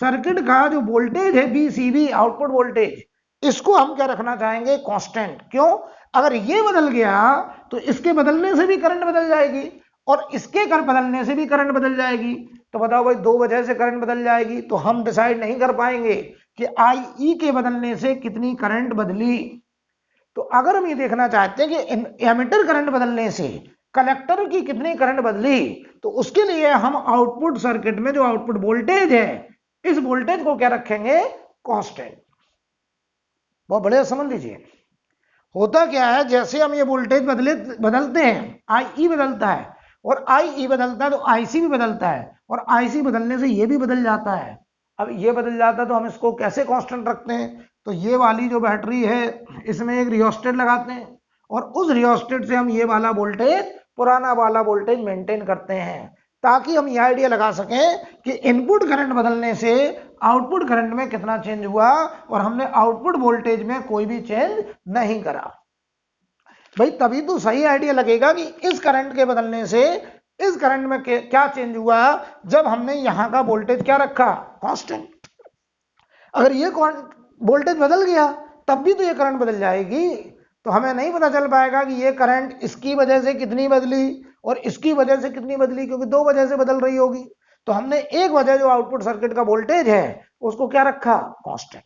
सर्किट का जो वोल्टेज है वीसीबी आउटपुट वोल्टेज, इसको हम क्या रखना चाहेंगे, कांस्टेंट। क्यों? अगर ये बदल गया तो इसके बदलने से भी करंट बदल जाएगी, और इसके करंट बदलने से भी करंट बदल जाएगी। तो बताओ भाई, दो वजह से करंट बदल जाएगी, तो हम डिसाइड नहीं कर पाएंगे कि आई के बदलने से कितनी करंट बदली। तो अगर हम ये देखना चाहते हैं कि एमिटर करंट बदलने से कलेक्टर की कितनी करंट बदली, तो उसके लिए हम आउटपुट सर्किट में जो आउटपुट वोल्टेज है, इस वोल्टेज को क्या रखेंगे, कांस्टेंट। बहुत बढ़िया समझ लीजिए। होता क्या है, जैसे हम ये वोल्टेज बदलते हैं, आई बदलता है, और आई बदलता है तो आईसी भी बदलता है, और आईसी बदलने से ये भी बदल जाता है। अब ये बदल जाता है तो हम इसको कैसे कांस्टेंट रखते हैं, तो ये वाली जो बैटरी है इसमें एक रियोस्टेट लगाते हैं, और उस रियोस्टेट से हम ये वाला वोल्टेज, पुराना वाला वोल्टेज मेंटेन करते हैं, ताकि हम ये आइडिया लगा सकें कि इनपुट करंट बदलने से आउटपुट करंट में कितना चेंज हुआ, और हमने आउटपुट वोल्टेज में कोई भी चेंज नहीं करा। भाई तभी तो सही आइडिया लगेगा कि इस करंट के बदलने से इस करंट में क्या चेंज हुआ, जब हमने यहां का वोल्टेज क्या रखा, कांस्टेंट। अगर ये वोल्टेज बदल गया तब भी तो ये करंट बदल जाएगी, तो हमें नहीं पता चल पाएगा कि ये करंट इसकी वजह से कितनी बदली और इसकी वजह से कितनी बदली, क्योंकि दो वजह से बदल रही होगी। तो हमने एक वजह जो आउटपुट सर्किट का वोल्टेज है उसको क्या रखा, कांस्टेंट।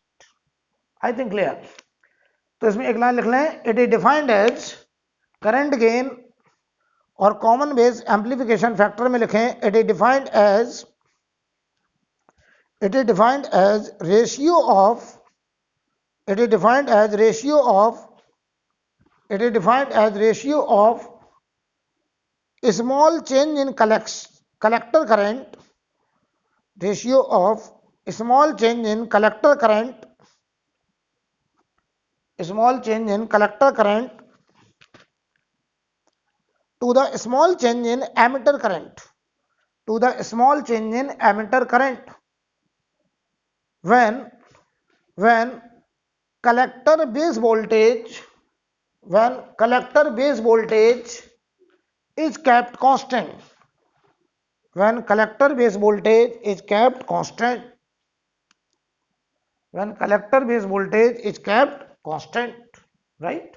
आई थिंक क्लियर। तो इसमें एक लाइन लिख लें, it is defined as current gain, और कॉमन बेस एम्प्लीफिकेशन फैक्टर में लिखें, it is defined as ratio of, it is defined as ratio of small change in collector current, ratio of small change in collector current to the small change in emitter current, when collector base voltage is kept constant, when collector base voltage is kept constant, right.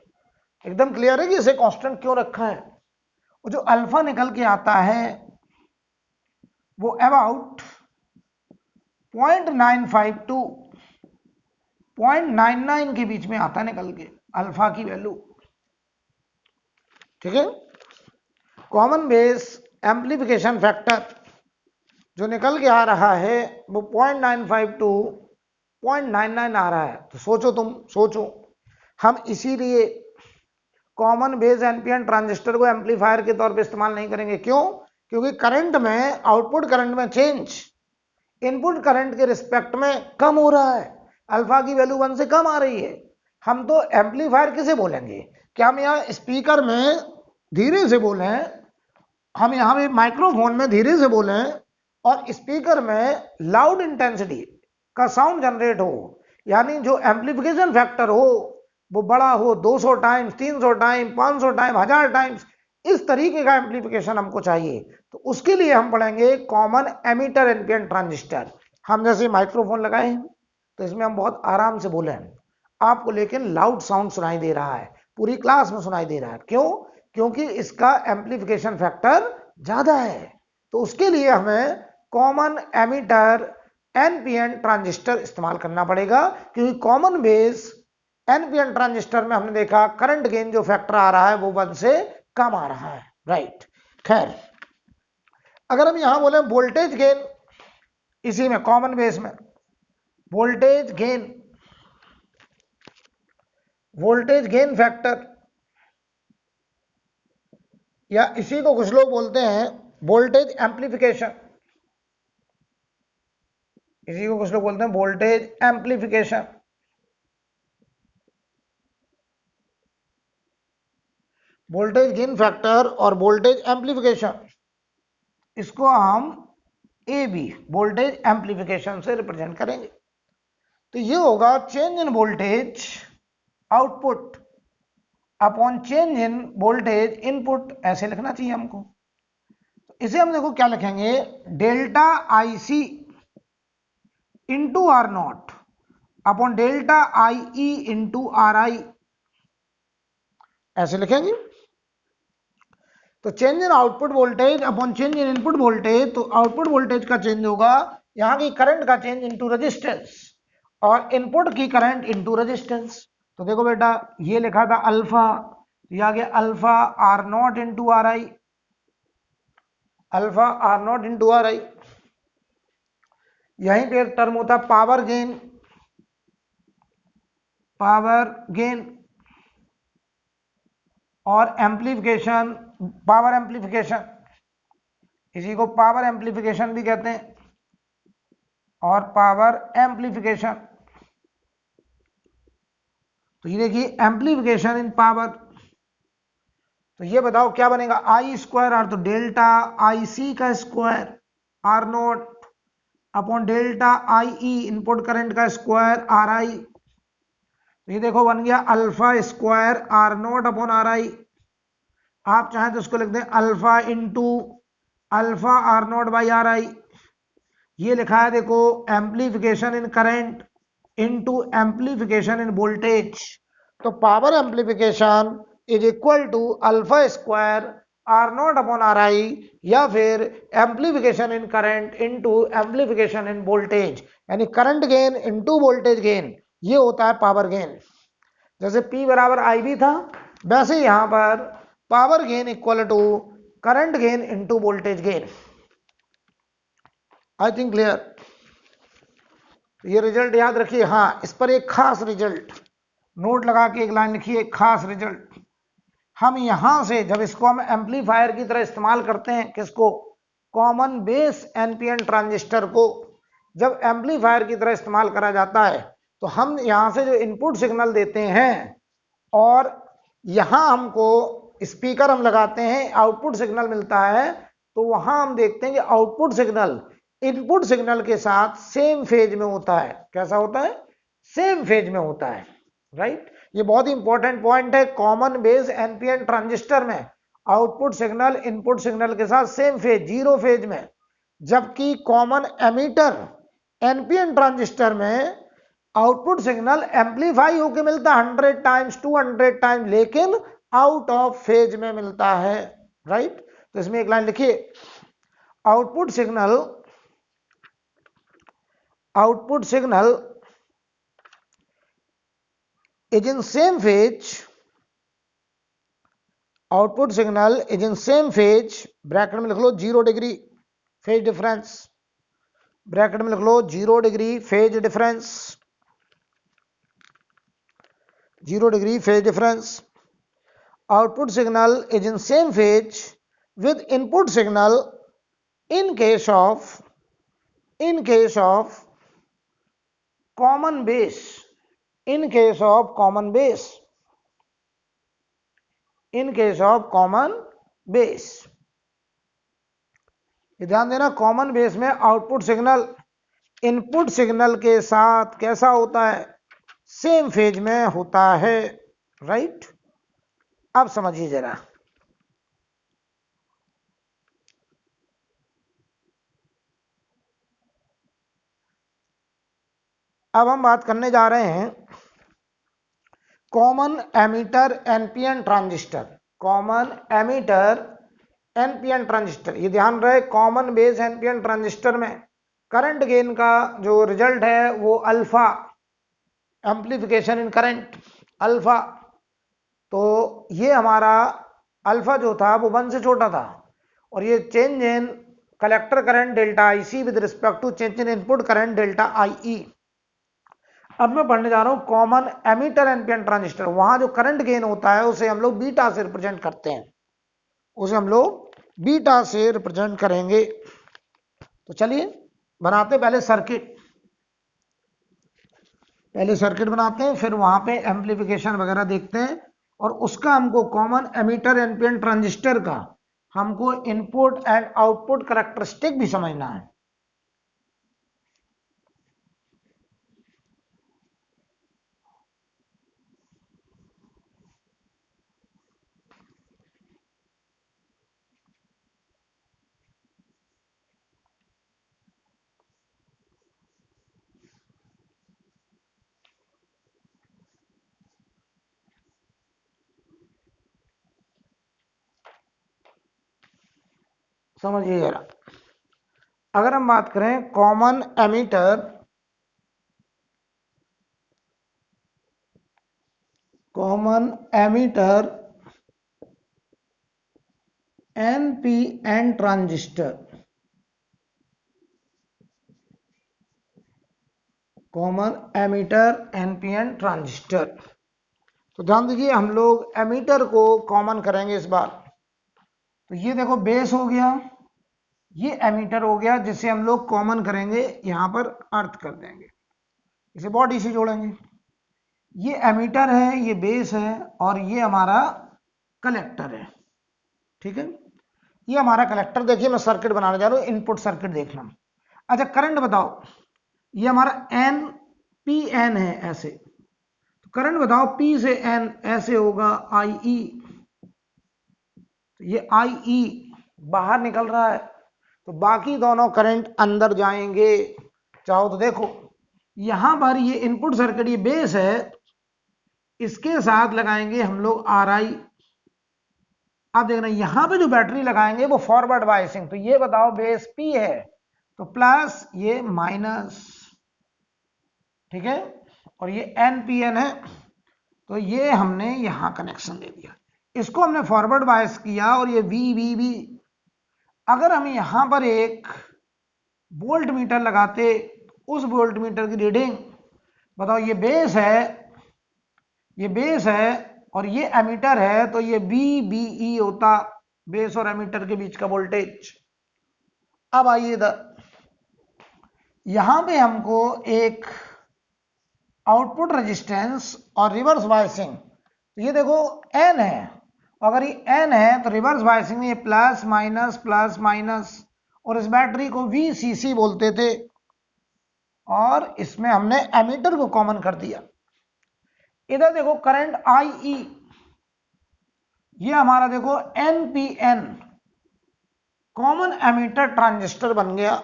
एकदम clear है कि इसे constant क्यों रखा है। और जो alpha निकल के आता है वो अबाउट 0.95 टू 0.99 के बीच में आता है निकल के, अल्फा की वैल्यू, ठीक है। कॉमन बेस एम्प्लीफिकेशन फैक्टर जो निकल के आ रहा है वो 0.95 टू 0.99 आ रहा है। तो सोचो हम इसीलिए कॉमन बेस एनपीएन ट्रांजिस्टर को एम्पलीफायर के तौर पे इस्तेमाल नहीं करेंगे। क्यों? क्योंकि करंट में, आउटपुट करंट में चेंज इनपुट करंट के रिस्पेक्ट में कम हो रहा है, अल्फा की वैल्यू 1 से कम आ रही है। हम तो एम्पलीफायर किसे बोलेंगे, क्या हम यहाँ स्पीकर में धीरे से बोलें, हम यहाँ पे माइक्रोफोन में धीरे से बोलें, और स्पीकर में लाउड इंटेंसिटी का साउंड जनरेट हो, यानी जो एम्पलीफिकेशन फैक्टर हो वो बड़ा हो 200 टाइम्स, 300 टाइम, 500 टाइम, 1000 टाइम्स, इस तरीके का एम्पलीफिकेशन हमको चाहिए। तो उसके लिए हम पढ़ेंगे कॉमन एमिटर एनपीएन ट्रांजिस्टर। हम जैसे माइक्रोफोन लगाए हैं तो इसमें हम बहुत आराम से बोले हैं, आपको लेकिन लाउड साउंड सुनाई दे रहा है, पूरी क्लास में सुनाई दे रहा है। क्यों? क्योंकि इसका एम्पलीफिकेशन फैक्टर ज्यादा है। तो उसके लिए हमें कॉमन एमिटर एनपीएन ट्रांजिस्टर इस्तेमाल करना पड़ेगा, क्योंकि कॉमन बेस एनपीएन ट्रांजिस्टर में हमने देखा करंट गेन जो फैक्टर आ रहा है वो 1 से कम आ रहा है, राइट। खैर, अगर हम यहां बोले वोल्टेज गेन, इसी में कॉमन बेस में वोल्टेज गेन फैक्टर, या इसी को कुछ लोग बोलते हैं वोल्टेज एम्पलीफिकेशन, इसी को कुछ लोग बोलते हैं voltage amplification. Voltage gain factor और वोल्टेज एम्पलीफिकेशन, इसको हम ए बी वोल्टेज एम्पलीफिकेशन से रिप्रेजेंट करेंगे। तो ये होगा change in voltage output upon change in voltage input, ऐसे लिखना चाहिए हमको। तो इसे हम देखो क्या लिखेंगे, delta I C into R naught upon delta I E into R I, ऐसे लिखेंगे। तो change in output voltage upon change in input voltage, तो आउटपुट वोल्टेज का चेंज होगा यहां की करंट का चेंज इनटू रेजिस्टेंस, और इनपुट की करंट इनटू रेजिस्टेंस। तो देखो बेटा, ये लिखा था अल्फा, ये आ गया alpha R naught into R I, alpha R naught into R I. यहीं पे एक टर्म होता पावर गेन, और एम्पलीफिकेशन, पावर एम्पलीफिकेशन, इसी को पावर एम्पलीफिकेशन भी कहते हैं, और पावर एम्पलीफिकेशन। तो ये देखिए एम्पलीफिकेशन इन पावर। तो ये बताओ क्या बनेगा, आई स्क्वायर आर, तो डेल्टा आई सी का square R naught upon delta I E input current का स्क्वायर आर आई। तो ये देखो बन गया alpha square R naught upon R I. आप चाहें तो उसको लिख दें alpha into alpha R naught by R I. ये लिखा है देखो amplification in current into amplification in voltage. तो power amplification is equal to alpha square are naught upon R I, या फिर amplification in current into amplification in voltage, यानी current gain into voltage gain, ये होता है power gain. जैसे P बराबर I B था, वैसे यहां पर power gain equal to current gain into voltage gain. I think clear. ये रिजल्ट याद रखिए, हाँ इस पर एक खास रिजल्ट नोट लगा के एक लाइन लिखिए, खास रिजल्ट। हम यहां से जब इसको हम एम्पलीफायर की तरह इस्तेमाल करते हैं, किसको, कॉमन बेस एनपीएन ट्रांजिस्टर को जब एम्पलीफायर की तरह इस्तेमाल करा जाता है, तो हम यहां से जो इनपुट सिग्नल देते हैं और यहां हमको स्पीकर हम लगाते हैं, आउटपुट सिग्नल मिलता है, तो वहां हम देखते हैं कि आउटपुट सिग्नल इनपुट सिग्नल के साथ सेम फेज में होता है। कैसा होता है, सेम फेज में होता है, राइट। ये बहुत ही इंपॉर्टेंट पॉइंट है। कॉमन बेस एनपीएन ट्रांजिस्टर में आउटपुट सिग्नल इनपुट सिग्नल के साथ सेम फेज, जीरो फेज में, जबकि कॉमन एमीटर एनपीएन ट्रांजिस्टर में आउटपुट सिग्नल एम्पलीफाई होकर मिलता है 100 टाइम्स 200 टाइम्स, लेकिन आउट ऑफ फेज में मिलता है, राइट। तो इसमें एक लाइन लिखिए, output signal is in same phase, output signal is in same phase, bracket में लिख लो 0 डिग्री फेज डिफरेंस, ब्रैकेट में लिख लो 0 degree phase difference, 0 degree phase difference. Output signal is in same phase with input signal in case of common base, in case of common base, in case of common base। ध्यान देना, common base में output signal input signal के साथ कैसा होता है, same phase में होता है। राइट। अब समझिए जरा, अब हम बात करने जा रहे हैं common ammeter NPN transistor. Common ammeter NPN transistor, ये ध्यान रहे कॉमन बेस एनपीएन ट्रांजिस्टर में करंट गेन का जो रिजल्ट है वो अल्फा, एम्प्लीफिकेशन इन करंट अल्फा। तो ये हमारा अल्फा जो था वो 1 से छोटा था, और ये change in collector current delta I C with respect to change in input current delta I E. अब मैं पढ़ने जा रहा हूं कॉमन एमीटर एनपीएन ट्रांजिस्टर। वहां जो करंट गेन होता है उसे हम लोग बीटा से रिप्रेजेंट करते हैं, उसे हम लोग बीटा से रिप्रेजेंट करेंगे। तो चलिए बनाते पहले सर्किट, बनाते हैं, फिर वहां पे एम्प्लीफिकेशन वगैरह देखते हैं, और उसका हमको कॉमन एमीटर एनपीएन ट्रांजिस्टर का हमको इनपुट एंड आउटपुट करैक्टरिस्टिक भी समझना है। समझिए जरा, अगर हम बात करें common ammeter NPN transistor, common ammeter NPN transistor, तो ध्यान दीजिए हम लोग एमीटर को कॉमन करेंगे इस बार। तो ये देखो बेस हो गया, ये एमीटर हो गया, जिसे हम लोग कॉमन करेंगे, यहां पर अर्थ कर देंगे, इसे बॉडी से जोड़ेंगे। ये एमीटर है, ये बेस है, और ये हमारा कलेक्टर है। ठीक है, ये हमारा कलेक्टर। देखिए मैं सर्किट बनाने जा रहा हूं, इनपुट सर्किट देखना। अच्छा करंट बताओ, ये हमारा एन पी एन है ऐसे, तो करंट बताओ पी से एन ऐसे होगा आई ई। तो ये आई ई बाहर निकल रहा है, तो बाकी दोनों करंट अंदर जाएंगे। चाहो तो देखो यहां पर ये इनपुट सर्किट, ये बेस है, इसके साथ लगाएंगे हम लोग आर आई। अब देखना यहां पे जो बैटरी लगाएंगे वो फॉरवर्ड बायसिंग। तो ये बताओ बेस पी है तो प्लस ये माइनस, ठीक है, और ये एन पी एन है, तो ये हमने यहां कनेक्शन दे दिया, इसको हमने फॉरवर्ड बायस किया, और ये वी वी वी। अगर हम यहां पर एक वोल्ट मीटर लगाते, उस वोल्ट मीटर की रीडिंग बताओ, ये बेस है, ये बेस है, और ये एमीटर है, तो ये बी बी ई होता, बेस और एमीटर के बीच का वोल्टेज। अब आइए इधर, यहां पे हमको एक आउटपुट रेजिस्टेंस और रिवर्स बायसिंग, तो ये देखो एन है, अगर ये एन है तो रिवर्स बायसिंग में ये प्लस माइनस प्लस माइनस, और इस बैटरी को वीसीसी बोलते थे, और इसमें हमने एमीटर को कॉमन कर दिया। इधर देखो करंट आई ई, ये हमारा देखो एनपीएन कॉमन एमीटर ट्रांजिस्टर बन गया,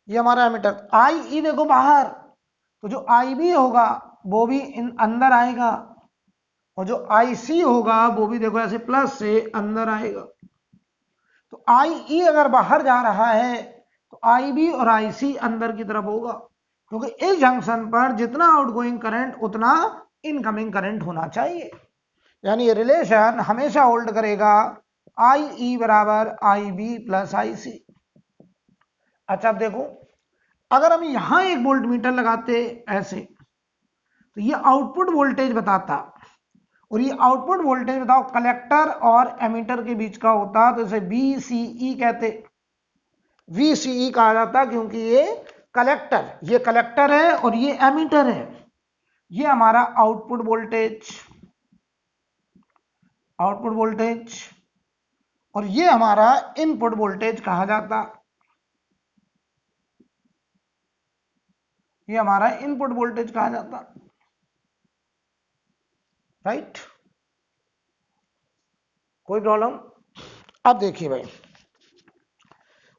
ये हमारा एमीटर। आई ई देखो बाहर, तो जो आई बी होगा वो भी अंदर आएगा, और जो आई सी होगा वो भी देखो ऐसे प्लस से अंदर आएगा। तो आई ई अगर बाहर जा रहा है तो आई बी और आई सी अंदर की तरफ होगा, क्योंकि इस जंक्शन पर जितना आउटगोइंग करंट उतना इनकमिंग करंट होना चाहिए, यानी ये रिलेशन हमेशा होल्ड करेगा, आई ई बराबर आई बी प्लस आई सी। अच्छा अब देखो, अगर हम यहां एक वोल्ट मीटर लगाते ऐसे, तो ये आउटपुट वोल्टेज बताता, और ये आउटपुट वोल्टेज बताओ कलेक्टर और एमीटर के बीच का होता, तो इसे VCE कहते, VCE कहा जाता, क्योंकि ये कलेक्टर है और ये एमीटर है। ये हमारा आउटपुट वोल्टेज, और ये हमारा इनपुट वोल्टेज कहा जाता, ये हमारा इनपुट वोल्टेज कहा जाता। राइट, कोई प्रॉब्लम? अब देखिए भाई,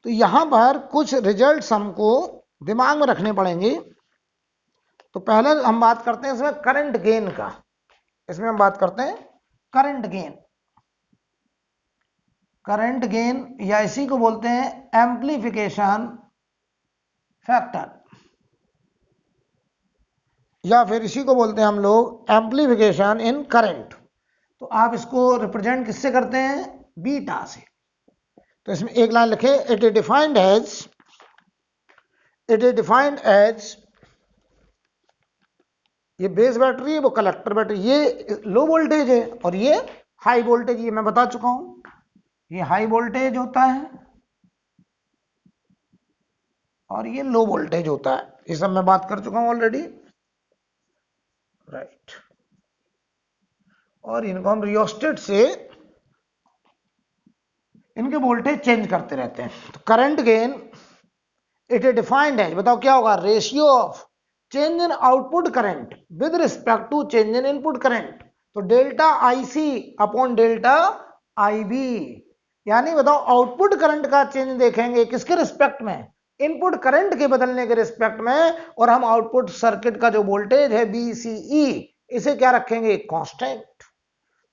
तो यहां पर कुछ रिजल्ट्स हमको दिमाग में रखने पड़ेंगे। तो पहले हम बात करते हैं इसमें करंट गेन का। इसमें हम बात करते हैं करंट गेन। करंट गेन या इसी को बोलते हैं एम्प्लीफिकेशन फैक्टर, या फिर इसी को बोलते हैं हम लोग एम्प्लीफिकेशन इन करंट। तो आप इसको रिप्रेजेंट किससे करते हैं? बीटा से। तो इसमें एक लाइन लिखे, इट इज डिफाइंड एज ये बेस बैटरी है, वो कलेक्टर बैटरी, ये लो वोल्टेज है और ये हाई वोल्टेज, ये मैं बता चुका हूं, ये हाई वोल्टेज होता है और ये लो वोल्टेज होता है। ये सब मैं बात कर चुका हूं ऑलरेडी, राइट। और इनको हम रियोस्टेट से इनके वोल्टेज चेंज करते रहते हैं। तो current gain it is defined as, बताओ क्या होगा? Ratio of change in output current with respect to change in input current. तो delta IC upon delta IB, यानी बताओ आउटपुट करंट का चेंज देखेंगे किसके रिस्पेक्ट में? इनपुट करंट के बदलने के रिस्पेक्ट में, और हम आउटपुट सर्किट का जो वोल्टेज है बीसीई, इसे क्या रखेंगे? कांस्टेंट।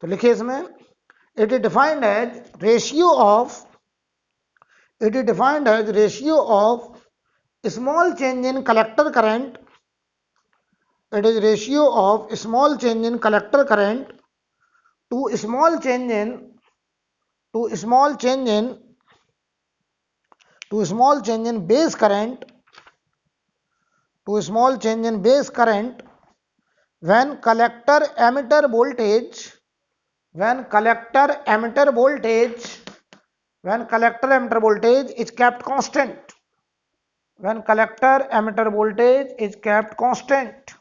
तो लिखिए इसमें, it is defined as ratio of, it is defined as ratio of small change in collector current, it is ratio of small change in collector current to small change in to small change in to small change in base current, to small change in base current when collector emitter voltage, when collector emitter voltage, when collector emitter voltage is kept constant, when collector emitter voltage is kept constant,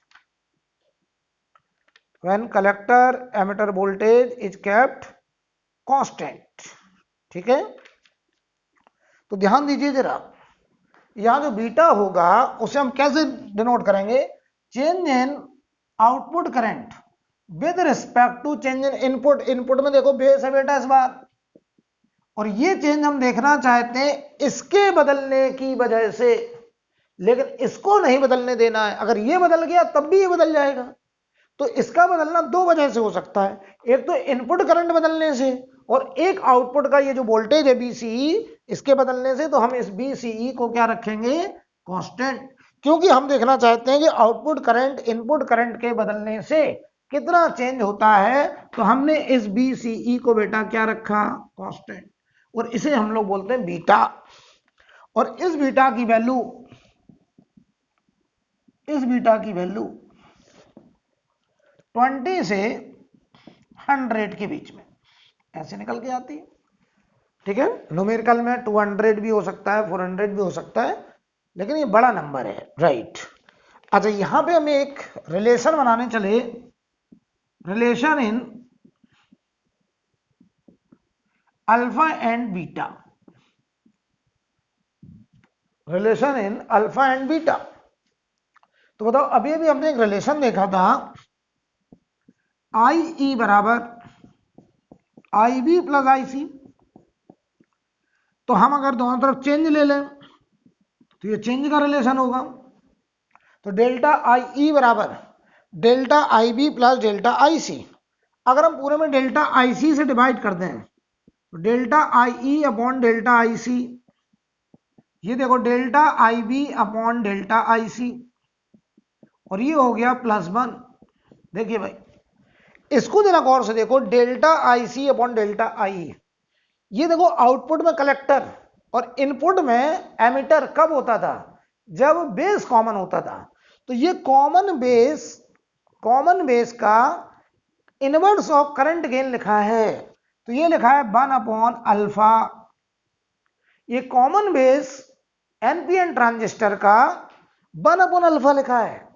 when collector emitter voltage is kept constant। ठीक है, तो ध्यान दीजिए जरा, यहां जो beta होगा उसे हम कैसे डिनोट करेंगे? Change in output current with respect to change in input. Input में देखो बेस है बेटा इस बार, और ये चेंज हम देखना चाहते हैं इसके बदलने की वजह से, लेकिन इसको नहीं बदलने देना है। अगर ये बदल गया तब भी ये बदल जाएगा। तो इसका बदलना दो वजह से हो सकता है, एक तो इनपुट करंट बदलने से, और एक आउटपुट का ये जो वोल्टेज है बीसीई, इसके बदलने से। तो हम इस बीसीई को क्या रखेंगे? कांस्टेंट, क्योंकि हम देखना चाहते हैं कि आउटपुट करंट इनपुट करंट के बदलने से कितना चेंज होता है। तो हमने इस बीसीई को बेटा क्या रखा? कांस्टेंट, और इसे हम लोग बोलते हैं बीटा। और इस बीटा की वैल्यू 20 से 100 के बीच में ऐसे निकल के आती है। ठीक है, न्यूमेरिकल में 200 भी हो सकता है, 400 भी हो सकता है, लेकिन ये बड़ा नंबर है, राइट। अच्छा, यहां पे हम एक रिलेशन बनाने चले, relation in alpha and beta, relation in alpha and beta. तो बताओ, अभी अभी हमने एक रिलेशन देखा था, आई ई बराबर I B plus I C. तो हम अगर दोनों तरफ चेंज ले लें तो ये चेंज का रिलेशन होगा। तो डेल्टा आई ई बराबर delta I B plus delta I C. अगर हम पूरे में डेल्टा आई सी से डिवाइड कर दें तो delta I E upon delta I C, ये देखो delta I B upon delta I C, और ये हो गया +1। देखिए भाई, इसको जरा गौर से देखो, delta I C upon delta I, ये देखो आउटपुट में कलेक्टर और इनपुट में एमिटर कब होता था? जब बेस कॉमन होता था। तो ये कॉमन बेस का इनवर्स ऑफ करंट गेन लिखा है। तो ये लिखा है 1/अल्फा। ये कॉमन बेस एनपीएन ट्रांजिस्टर का 1/अल्फा लिखा है,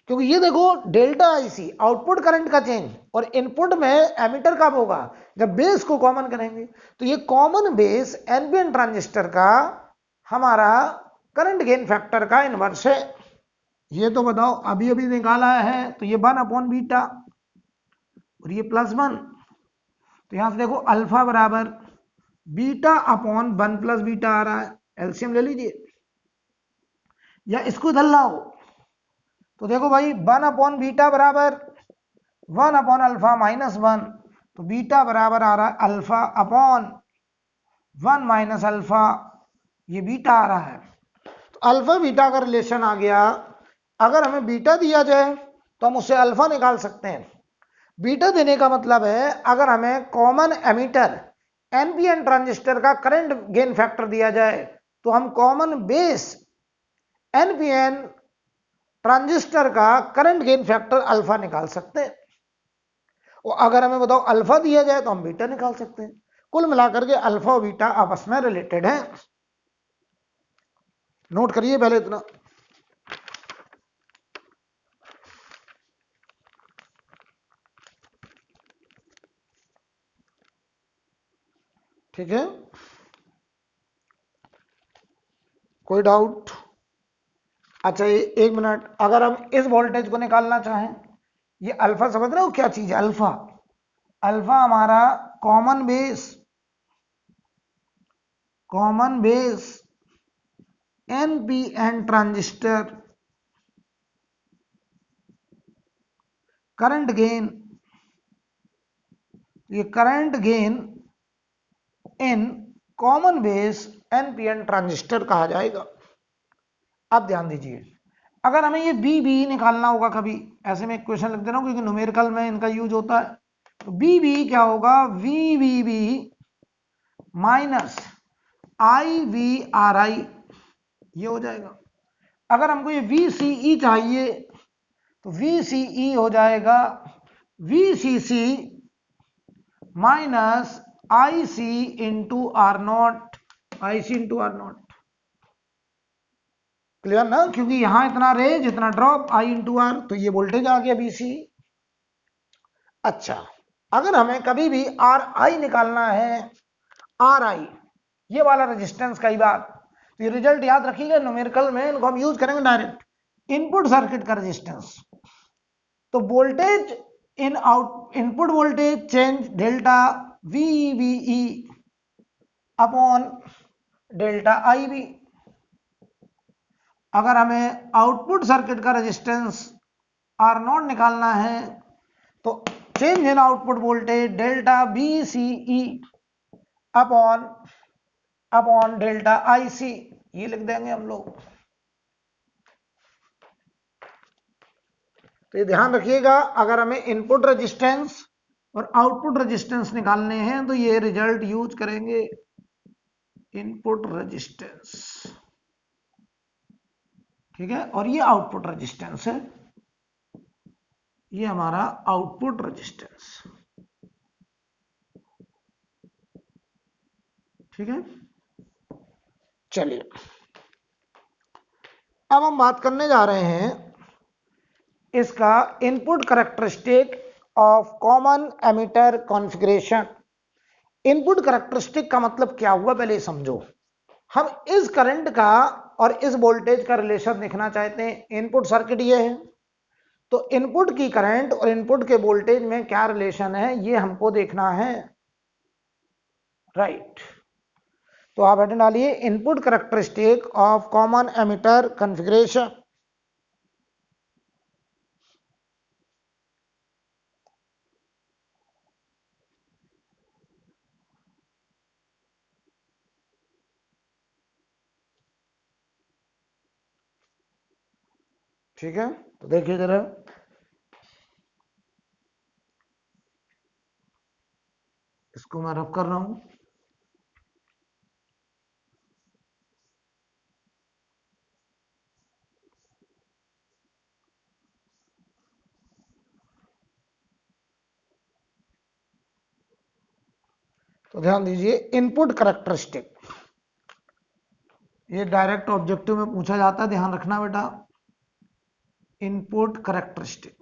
क्योंकि ये देखो डेल्टा आईसी आउटपुट करंट का चेंज, और इनपुट में एमिटर कब होगा? जब बेस को कॉमन करेंगे। तो ये कॉमन बेस एनपीएन ट्रांजिस्टर का हमारा करंट गेन फैक्टर का इनवर्स है। ये तो बताओ अभी अभी निकाला है, तो ये 1/बीटा। और ये +1। तो यहां से देखो अल्फा बराबर बीटा अपॉन 1 प्लस बीटा आ रहा है, एलसीएम ले लीजिए या इसको इधर लाओ। तो देखो भाई 1 अपॉन बीटा बराबर 1 अपॉन अल्फा -1, तो बीटा बराबर आ रहा है अल्फा अपॉन 1 माइनस अल्फा, ये बीटा आ रहा है। तो अल्फा बीटा का रिलेशन आ गया। अगर हमें बीटा दिया जाए तो हम उससे अल्फा निकाल सकते हैं। बीटा देने का मतलब है अगर हमें कॉमन एमिटर एनपीएन ट्रांजिस्टर का करंट गेन फैक्टर दिया जाए तो हम कॉमन बेस एनपीएन ट्रांजिस्टर का करंट गेन फैक्टर अल्फा निकाल सकते हैं। और अगर हमें बताओ अल्फा दिया जाए तो हम बीटा निकाल सकते हैं। कुल मिलाकर के अल्फा और बीटा आपस में रिलेटेड है। नोट करिए पहले इतना। ठीक है, कोई डाउट? अच्छा ये 1 मिनट, अगर हम इस वोल्टेज को निकालना चाहें, ये अल्फा समझ रहे हो क्या चीज है? अल्फा, अल्फा हमारा common base NPN transistor current gain, ये current gain in common base NPN transistor कहा जाएगा। अब ध्यान दीजिए, अगर हमें ये बी बी निकालना होगा, कभी ऐसे में इक्वेशन लिख दे रहा हूं क्योंकि न्यूमेरिकल में इनका यूज होता है। तो बी बी क्या होगा? V V B minus I V R I, ये हो जाएगा। अगर हमको ये वी सी ई चाहिए तो वी सी ई हो जाएगा V C C minus I C into R naught, I C into R naught. Clear ना? क्योंकि यहां इतना रेंज इतना ड्रॉप, आई इंटू आर, तो ये वोल्टेज आ गया बीसी। अच्छा, अगर हमें कभी भी आर आई निकालना है, आर आई ये वाला रेजिस्टेंस, कई बार तो ये रिजल्ट याद रखिएगा न्यूमेरिकल में इनको हम यूज करेंगे डायरेक्ट, इनपुट सर्किट का रेजिस्टेंस। तो voltage in out input voltage change delta V V E upon delta I B. अगर हमें आउटपुट सर्किट का रेजिस्टेंस आर नॉट निकालना है तो change in output voltage delta B C E upon delta I C, ये लिख देंगे हम लोग। तो ये ध्यान रखिएगा, अगर हमें इनपुट रेजिस्टेंस और आउटपुट रेजिस्टेंस निकालने हैं तो ये रिजल्ट यूज करेंगे, इनपुट रेजिस्टेंस। ठीक है, और ये आउटपुट रेजिस्टेंस है, ये हमारा आउटपुट रेजिस्टेंस। ठीक है, चलिए अब हम बात करने जा रहे हैं इसका input characteristic of common emitter configuration. Input characteristic का मतलब क्या हुआ पहले समझो। हम इस करंट का और इस वोल्टेज का रिलेशन देखना चाहते हैं। इनपुट सर्किट ये है, तो इनपुट की करंट और इनपुट के वोल्टेज में क्या रिलेशन है ये हमको देखना है, राइट। तो आप हेडिंग डालिए input characteristic of common emitter configuration. ठीक है, तो देखिए जरा, इसको मैं रब कर रहा हूं। तो ध्यान दीजिए इनपुट करैक्टरिस्टिक, ये डायरेक्ट ऑब्जेक्टिव में पूछा जाता है, ध्यान रखना बेटा। इनपुट करैक्टरिस्टिक,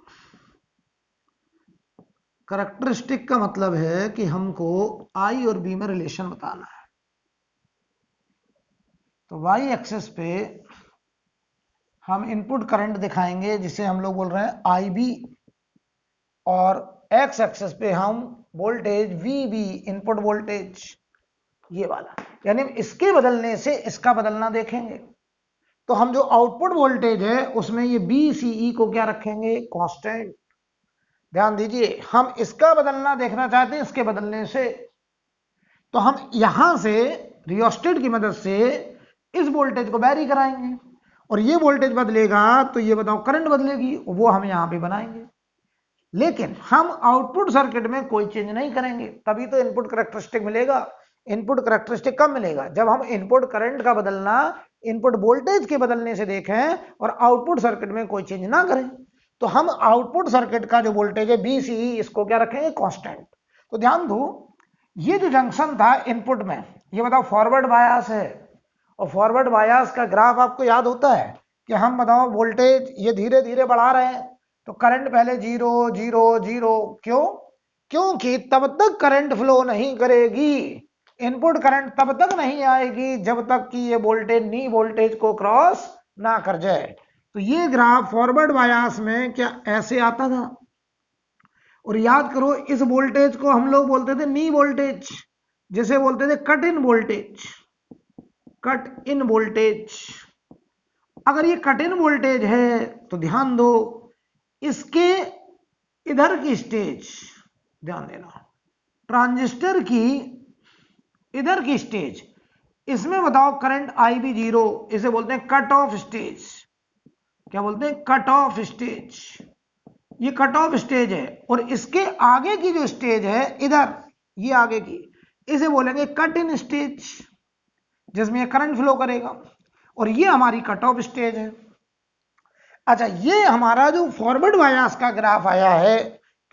करैक्टरिस्टिक का मतलब है कि हमको आई और बी में रिलेशन बताना है। तो वाई एक्सिस पे हम इनपुट करंट दिखाएंगे जिसे हम लोग बोल रहे हैं आई बी, और एक्स एक्सिस पे हम वोल्टेज VB इनपुट वोल्टेज ये वाला, यानी इसके बदलने से इसका बदलना देखेंगे। तो हम जो आउटपुट वोल्टेज है उसमें ये BCE को क्या रखेंगे, कांस्टेंट। ध्यान दीजिए, हम इसका बदलना देखना चाहते हैं इसके बदलने से, तो हम यहां से रियोस्टेट की मदद से इस वोल्टेज को वैरी कराएंगे और ये वोल्टेज बदलेगा तो ये बताओ करंट बदलेगी, वो हम यहां पे बनाएंगे। लेकिन हम आउटपुट सर्किट में कोई चेंज नहीं करेंगे, तभी तो इनपुट करैक्टरिस्टिक मिलेगा। इनपुट करैक्टरिस्टिक कब मिलेगा, जब हम इनपुट करंट का बदलना इनपुट वोल्टेज के बदलने से देखें और आउटपुट सर्किट में कोई चेंज ना करें। तो हम आउटपुट सर्किट का जो वोल्टेज है BCE इसको क्या रखेंगे, कांस्टेंट। तो ध्यान दो, ये जो जंक्शन था इनपुट में, ये बताओ फॉरवर्ड बायस है, और फॉरवर्ड बायस का ग्राफ आपको याद होता है कि हम बताओ वोल्टेज ये धीरे धीरे बढ़ा रहे हैं तो करंट पहले 0 0 0, क्यों, क्योंकि तब तक करंट फ्लो नहीं करेगी, इनपुट करंट तब तक नहीं आएगी जब तक कि ये वोल्टेज नी वोल्टेज को क्रॉस ना कर जाए। तो ये ग्राफ फॉरवर्ड बायस में क्या ऐसे आता था, और याद करो इस वोल्टेज को हम लोग बोलते थे नी वोल्टेज, जिसे बोलते थे cut in voltage, cut in voltage. अगर ये कट इन वोल्टेज है तो ध्यान दो, इसके इधर की स्टेज, ध्यान देना, ट्रांजिस्टर की इधर की स्टेज, इसमें बताओ करंट IB 0, इसे बोलते हैं कट ऑफ स्टेज। क्या बोलते हैं, कट ऑफ स्टेज। ये कट ऑफ स्टेज है, और इसके आगे की जो स्टेज है इधर, ये आगे की, इसे बोलेंगे कट इन स्टेज, जिसमें ये करंट फ्लो करेगा, और ये हमारी कट ऑफ स्टेज है। अच्छा, ये हमारा जो फॉरवर्ड बायस का ग्राफ आया है,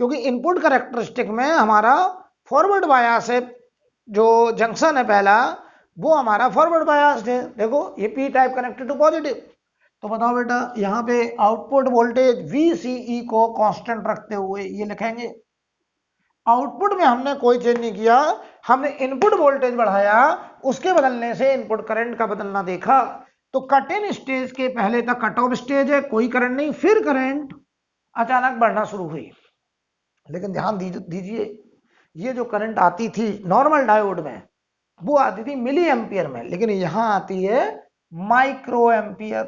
क्योंकि इनपुट करैक्टरिस्टिक में हमारा फॉरवर्ड बायस है, जो जंक्शन है पहला वो हमारा फॉरवर्ड बायस्ड है। देखो ये P type connected to positive, तो बताओ बेटा यहां पे आउटपुट वोल्टेज VCE को कांस्टेंट रखते हुए ये लिखेंगे। आउटपुट में हमने कोई चेंज नहीं किया, हमने इनपुट वोल्टेज बढ़ाया, उसके बदलने से इनपुट करंट का बदलना देखा। तो कट इन स्टेज के पहले तक कट ऑफ स्टेज है, कोई करंट नहीं, फिर करंट अचानक बढ़ना शुरू हुई। लेकिन ध्यान दीजिए, ये जो करंट आती थी नॉर्मल डायोड में वो आती थी मिली एम्पियर में, लेकिन यहां आती है माइक्रो एम्पियर।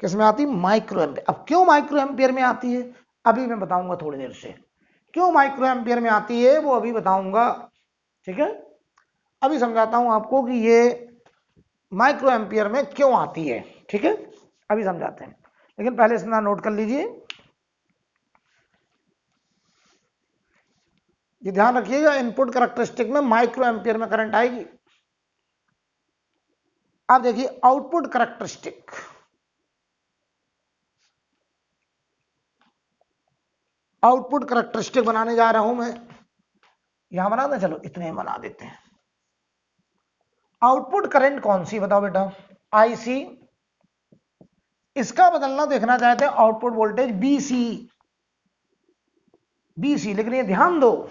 किसमें आती, माइक्रो एम्पियर। अब क्यों माइक्रो एम्पियर में आती है अभी मैं बताऊंगा थोड़ी देर से, क्यों माइक्रो एम्पियर में आती है वो अभी बताऊंगा, ठीक है। अभी समझाता हूं आपको कि ये माइक्रो एम्पियर में क्यों आती है, ठीक है, अभी समझाते हैं। लेकिन पहले इसका नोट कर लीजिए, ये ध्यान रखिएगा, इनपुट करैक्टरिस्टिक में माइक्रो एम्पियर में करंट आएगी। अब देखिए आउटपुट करैक्टरिस्टिक, आउटपुट करैक्टरिस्टिक बनाने जा रहा हूं मैं, यहां बना दें, चलो इतने बना देते हैं। आउटपुट करंट कौन सी बताओ बेटा, IC, इसका बदलना देखना चाहते हैं आउटपुट वोल्टेज BC। लेकिन ये ध्यान दो,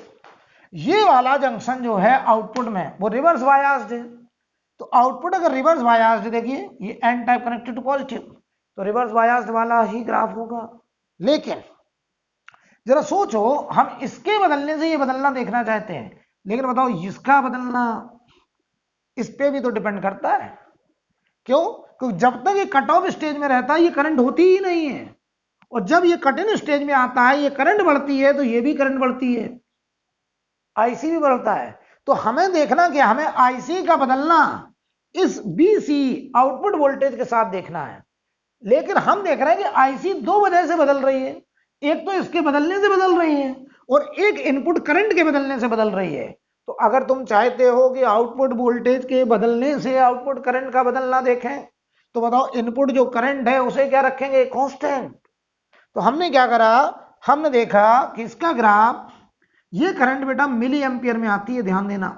ये वाला जंक्शन जो है आउटपुट में वो रिवर्स बायस्ड है, तो आउटपुट अगर रिवर्स बायस्ड, देखिए ये N type connected to positive, तो रिवर्स बायस्ड वाला ही ग्राफ होगा। लेकिन जरा सोचो, हम इसके बदलने से ये बदलना देखना चाहते हैं, लेकिन बताओ इसका बदलना इस पे भी तो डिपेंड करता है। क्यों, क्योंकि जब तक ये कट ऑफ स्टेज में रहता है ये करंट होती ही नहीं है, और जब ये कट इन स्टेज में आता है ये करंट बढ़ती है, तो ये भी करंट बढ़ती है, IC भी बढ़ता है। तो हमें देखना कि हमें IC का बदलना इस BC आउटपुट वोल्टेज के साथ देखना है। लेकिन हम देख रहे हैं कि IC दो वजह से बदल रही है, एक तो इसके बदलने से बदल रही है और एक इनपुट करंट के बदलने से बदल रही है। तो अगर तुम चाहते हो कि आउटपुट वोल्टेज के बदलने से आउटपुट करंट का बदलना देखें, तो बताओ इनपुट जो करंट है उसे क्या रखेंगे, कांस्टेंट। तो हमने क्या करा, हमने देखा कि इसका ग्राफ, ये करंट बेटा मिली एम्पियर में आती है, ध्यान देना।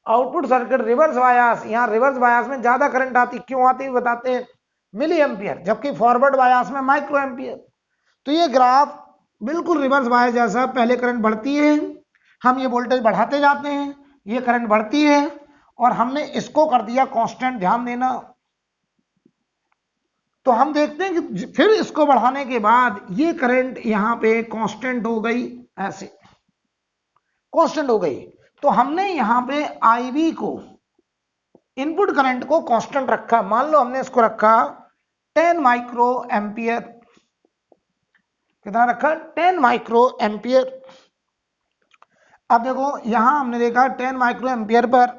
आउटपुट सर्किट रिवर्स बायस, यहां रिवर्स बायस में ज्यादा करंट आती, क्यों आती बताते हैं, मिली एम्पियर, जबकि फॉरवर्ड बायस में माइक्रो एम्पियर। तो ये ग्राफ बिल्कुल रिवर्स बायस जैसा, पहले करंट बढ़ती है, हम ये वोल्टेज बढ़ाते जाते हैं, ये करंट बढ़ती है, और हमने इसको कर दिया कांस्टेंट, ध्यान देना। तो हम देखते हैं कि फिर इसको बढ़ाने के बाद ये करंट यहां पे कांस्टेंट हो गई, ऐसे कांस्टेंट हो गई। तो हमने यहां पे आईवी को, इनपुट करंट को कांस्टेंट रखा। मान लो हमने इसको रखा 10 माइक्रो एम्पियर। कितना रखा? 10 माइक्रो एम्पियर। अब देखो यहां हमने देखा 10 माइक्रो एम्पियर पर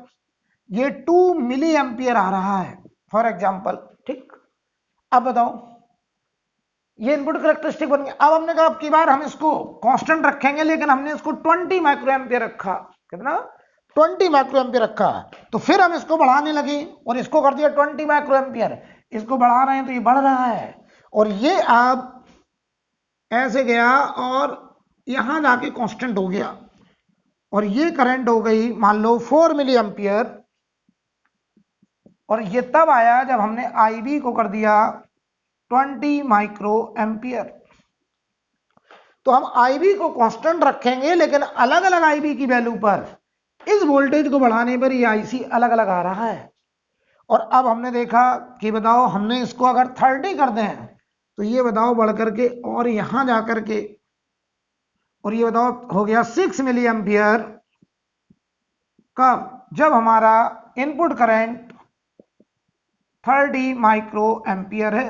ये 2 मिली एम्पियर आ रहा है फॉर एग्जांपल, ठीक। अब बताओ, ये इनपुट कैरेक्टरिस्टिक बन गया। अब हमने कहा अब की बार हम इसको कांस्टेंट रखेंगे, लेकिन हमने इसको 20 माइक्रो एम्पियर रखा। कितना? 20 माइक्रो एम्पियर रखा। तो फिर हम इसको बढ़ाने लगे और इसको कर दिया 20 माइक्रो एम्पियर। इसको बढ़ा रहे हैं तो ये बढ़ रहा है, और ये अब ऐसे गया और यहां जाके कांस्टेंट हो गया, और ये करंट हो गई मान लो 4 मिली एम्पियर। और ये तब आया जब हमने आईबी को कर दिया 20 माइक्रो एम्पियर। तो हम आईबी को कांस्टेंट रखेंगे, लेकिन अलग अलग आईबी की वैल्यू पर इस वोल्टेज को बढ़ाने पर ये आईसी अलग अलग आ रहा है। और अब हमने देखा कि बताओ हमने इसको अगर 30 कर दें तो ये बताओ बढ़ करके और यहां जाकर के, और ये बताओ हो गया 6 मिली एम्पियर। कब? जब हमारा इनपुट करंट 30 माइक्रो एम्पियर है।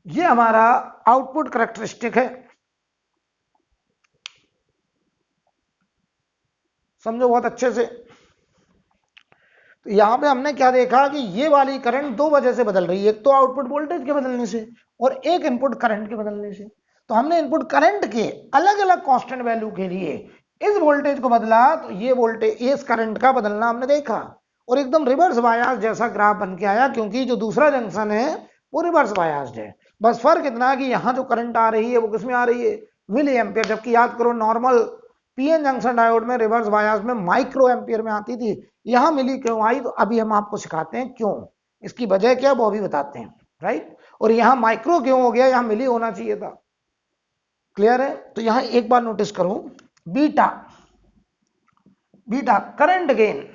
ये हमारा आउटपुट कैरेक्टरिस्टिक है। समझो बहुत अच्छे से। तो यहां पे हमने क्या देखा कि ये वाली करंट दो वजह से बदल रही है, एक तो आउटपुट वोल्टेज के बदलने से और एक इनपुट करंट के बदलने से। तो हमने इनपुट करंट के अलग अलग कांस्टेंट वैल्यू के लिए इस वोल्टेज को बदला, तो ये वोल्टेज, इस करंट का बदलना हमने देखा, और एकदम रिवर्स बायास जैसा ग्राफ बन के आया, क्योंकि जो दूसरा जंक्शन है वो रिवर्स बायास्ड है। बस फर्क इतना है कि यहां जो करंट आ रही है वो किसमें आ रही है? Milli ampere. जबकि याद करो नॉर्मल पीएन जंक्शन डायोड में रिवर्स बायास में माइक्रो एम्पियर में आती थी, यहां मिली क्यों आई? तो अभी हम आपको सिखाते हैं क्यों, इसकी वजह क्या वो भी बताते हैं, राइट। और यहां माइक्रो क्यों हो गया, यहां मिली होना चाहिए था। क्लियर है? तो यहां एक बार नोटिस करो, beta, beta current gain,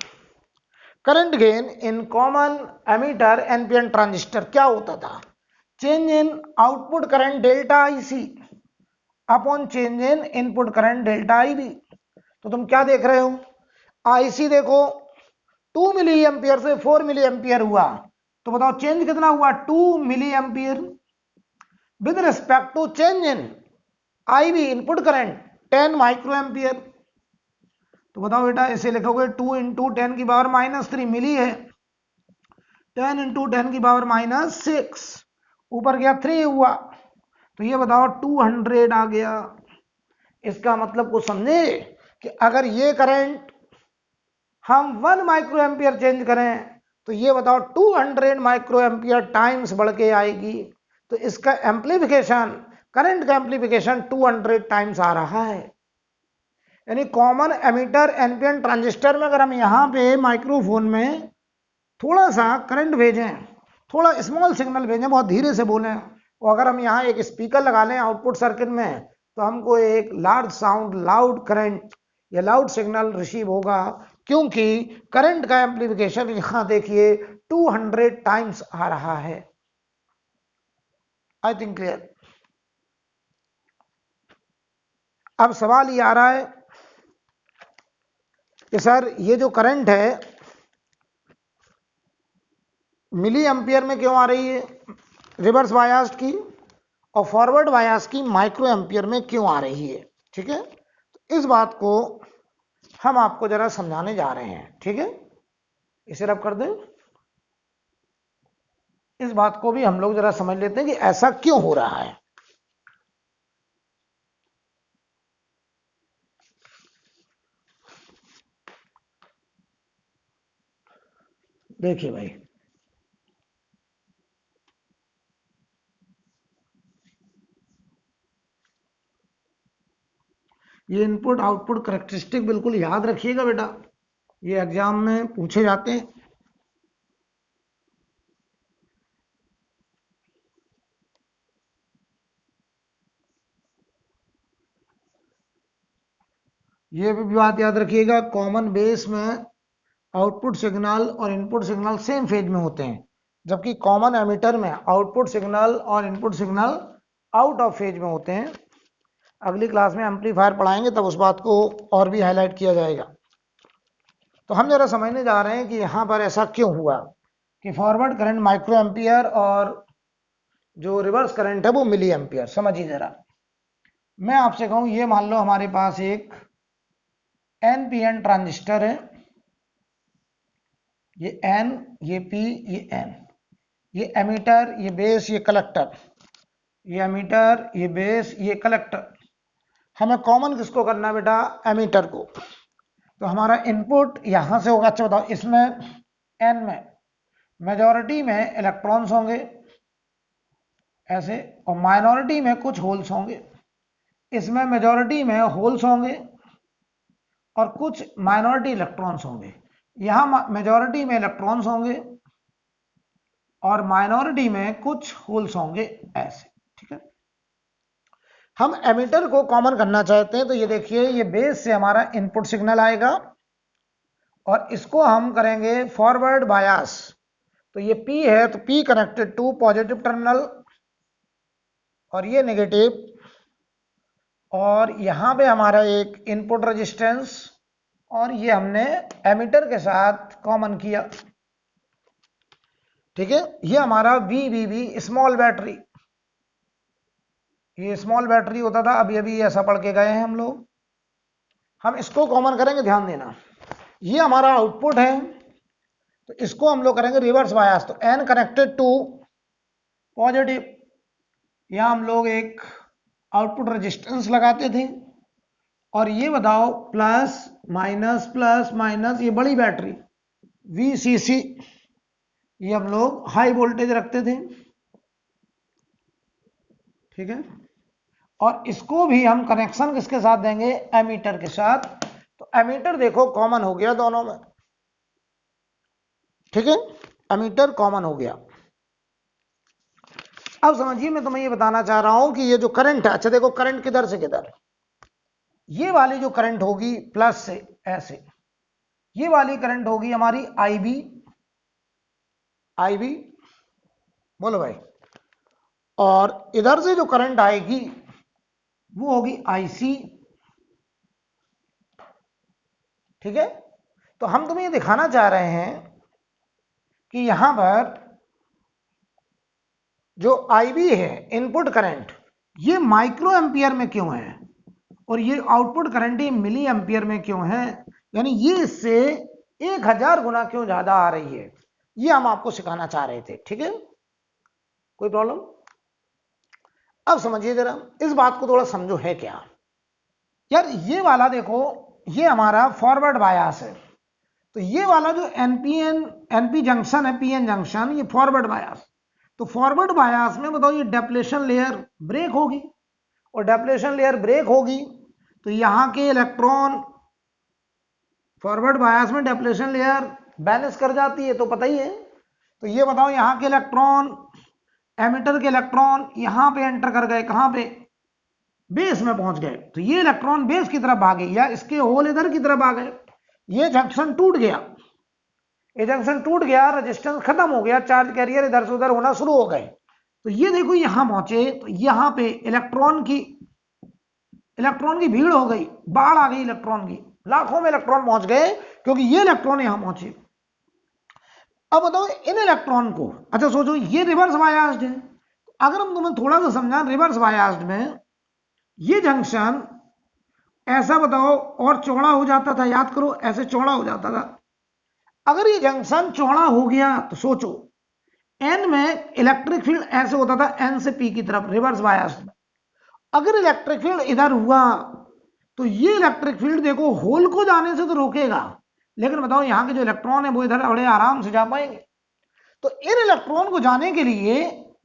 current gain in common ammeter NPN transistor क्या होता था? Change in output current delta IC upon change in input current delta IB. तो तुम क्या देख रहे हो? आईसी देखो 2 मिली एम्पियर से 4 मिली एम्पियर हुआ, तो बताओ चेंज कितना हुआ? 2 milli ampere with respect to change in IB input current 10 micro ampere. तो बताओ बेटा ऐसे लिखोगे 2 इंटू 10 की पावर -3 मिली है, 10 इंटू 10 की पावर -6, ऊपर गया 3 हुआ, तो ये बताओ 200 आ गया। इसका मतलब को समझे कि अगर ये करंट हम 1 माइक्रो एम्पियर चेंज करें तो ये बताओ 200 माइक्रो एम्पियर टाइम्स बढ़ के आएगी। तो इसका एम्प्लीफिकेशन, करंट का एम्प्लीफिकेशन 200 टाइम्स आ रहा है। यानी कॉमन एमीटर एनपीएन ट्रांजिस्टर में अगर हम यहाँ पे माइक्रोफोन में थोड़ा सा करंट भेजें, थोड़ा स्मॉल सिग्नल भेजें, बहुत धीरे से बोलें, और अगर हम यहाँ एक स्पीकर लगा लें आउटपुट सर्किट में, तो हमको एक लार्ज साउंड, लाउड करंट या लाउड सिग्नल रिसीव होगा, क्योंकि करंट का एम्प्लीफिकेशन यहाँ देखिए 200 टाइम्स आ रहा है। आई थिंक क्लियर। अब सवाल ये आ रहा है कि सर ये जो करंट है मिली एम्पियर में क्यों आ रही है रिवर्स बायास्ड की, और फॉरवर्ड बायास की माइक्रो एम्पियर में क्यों आ रही है? ठीक है, तो इस बात को हम आपको जरा समझाने जा रहे हैं। ठीक है, इसे रब कर दें। इस बात को भी हम लोग जरा समझ लेते हैं कि ऐसा क्यों हो रहा है। देखिए भाई, ये इनपुट आउटपुट कैरेक्टरिस्टिक बिल्कुल याद रखिएगा बेटा, ये एग्जाम में पूछे जाते हैं। ये भी बात याद रखिएगा, कॉमन बेस में आउटपुट सिग्नल और इनपुट सिग्नल सेम फेज में होते हैं, जबकि कॉमन एमिटर में आउटपुट सिग्नल और input signal out of phase में होते हैं। अगली क्लास में एम्पलीफायर पढ़ाएंगे तब उस बात को और भी हाईलाइट किया जाएगा। तो हम जरा समझने जा रहे हैं कि यहाँ पर ऐसा क्यों हुआ कि फॉरवर्ड करंट माइक्रो एम्पियर और जो रिवर्स करंट है वो मिली एम्पियर। समझिए जरा, मैं आपसे कहूं ये मान लो हमारे पास एक NPN ट्रांजिस्टर है, ये N, ये P, ये N, ये एमीटर, ये बेस, ये कलेक्टर, ये एमीटर, ये बेस, ये कलेक्टर। हमें कॉमन किसको करना है बेटा? एमीटर को। तो हमारा इनपुट यहां से होगा। अच्छा बताओ, इसमें N में मेजॉरिटी में इलेक्ट्रॉन्स होंगे ऐसे, और माइनॉरिटी में कुछ होल्स होंगे। इसमें मेजॉरिटी में होल्स होंगे और कुछ माइनॉरिटी इलेक्ट्रॉन्स होंगे। यहां मेजॉरिटी में इलेक्ट्रॉन्स होंगे और माइनॉरिटी में कुछ होल्स होंगे ऐसे, ठीक है। हम एमीटर को कॉमन करना चाहते हैं, तो ये देखिए, ये बेस से हमारा इनपुट सिग्नल आएगा और इसको हम करेंगे फॉरवर्ड बायस। तो ये P है, तो P connected to positive terminal और ये नेगेटिव, और यहां पे हमारा एक इनपुट रेजिस्टेंस, और ये हमने एमीटर के साथ कॉमन किया, ठीक है। ये हमारा VBB स्मॉल बैटरी, ये स्मॉल बैटरी होता था, अभी अभी ऐसा पढ़ के गए हैं हम लोग। हम इसको कॉमन करेंगे, ध्यान देना। ये हमारा आउटपुट है, तो इसको हम लोग करेंगे रिवर्स बायस। तो N कनेक्टेड टू पॉजिटिव, यहां हम लोग एक आउटपुट रेजिस्टेंस लगाते थे, और ये बताओ प्लस माइनस, ये बड़ी बैटरी VCC, ये हम लोग हाई वोल्टेज रखते थे, ठीक है। और इसको भी हम कनेक्शन किसके साथ देंगे? एमीटर के साथ। तो एमीटर देखो कॉमन हो गया दोनों में, ठीक है, एमीटर कॉमन हो गया। अब समझिए, मैं तुम्हें ये बताना चाह रहा हूं कि ये जो करंट है, अच्छा देखो करंट किधर से किधर, ये वाली जो करंट होगी प्लस से ऐसे, ये वाली करंट होगी हमारी IB, बोलो भाई, और इधर से जो करंट आएगी वो होगी IC, ठीक है। तो हम तुम्हें ये दिखाना चाह रहे हैं कि यहां पर जो IB है, इनपुट करंट, ये माइक्रो एम्पियर में क्यों है, और ये आउटपुट करंट ये मिली एम्पियर में क्यों है, यानी ये इससे 1000 गुना क्यों ज्यादा आ रही है, ये हम आपको सिखाना चाह रहे थे, ठीक है। कोई प्रॉब्लम? अब समझिए जरा, इस बात को थोड़ा समझो है क्या यार। ये वाला देखो, ये हमारा फॉरवर्ड बायस है, तो ये वाला जो NP जंक्शन है, PN जंक्शन, ये फॉरवर्ड बायस। तो फॉरवर्ड बायस में बताओ, ये डेप्लेशन लेयर ब्रेक होगी, और डेप्लेशन लेयर ब्रेक होगी तो यहां के इलेक्ट्रॉन, फॉरवर्ड बायस में डेप्लेशन लेयर बैलेंस कर जाती है, तो पता ही है। तो ये बताओ, यहां के इलेक्ट्रॉन, एमिटर के इलेक्ट्रॉन यहां पे एंटर कर गए, कहां पे? बेस में पहुंच गए। तो ये इलेक्ट्रॉन बेस की तरफ भागे, या इसके होल इधर की तरफ आ गए। ये जंक्शन टूट गया, ये जंक्शन टूट गया, रेजिस्टेंस खत्म हो गया, चार्ज कैरियर इधर से उधर होना शुरू हो गए। तो ये देखो यहां पहुंचे, तो यहां पे इलेक्ट्रॉन की भीड़ हो गई, बाढ़ आ गई इलेक्ट्रॉन की, लाखों में इलेक्ट्रॉन पहुंच गए, क्योंकि ये इलेक्ट्रॉन यहां पहुंचे। अब बताओ इन इलेक्ट्रॉन को, अच्छा सोचो, ये रिवर्स बायस्ड है। अगर हम तुम्हें थोड़ा सा समझा, रिवर्स बायस्ड में ये जंक्शन ऐसा बताओ और चौड़ा हो जाता था, याद करो, ऐसे चौड़ा हो जाता था। अगर ये जंक्शन चौड़ा हो गया तो सोचो, N में इलेक्ट्रिक फील्ड ऐसे होता था, N से P की तरफ, रिवर्स बायस्ड में। अगर इलेक्ट्रिक फील्ड इधर हुआ तो ये इलेक्ट्रिक फील्ड देखो होल को जाने से तो रोकेगा, लेकिन बताओ यहां के जो इलेक्ट्रॉन है वो इधर बड़े आराम से जा पाएंगे। तो इन इलेक्ट्रॉन को जाने के लिए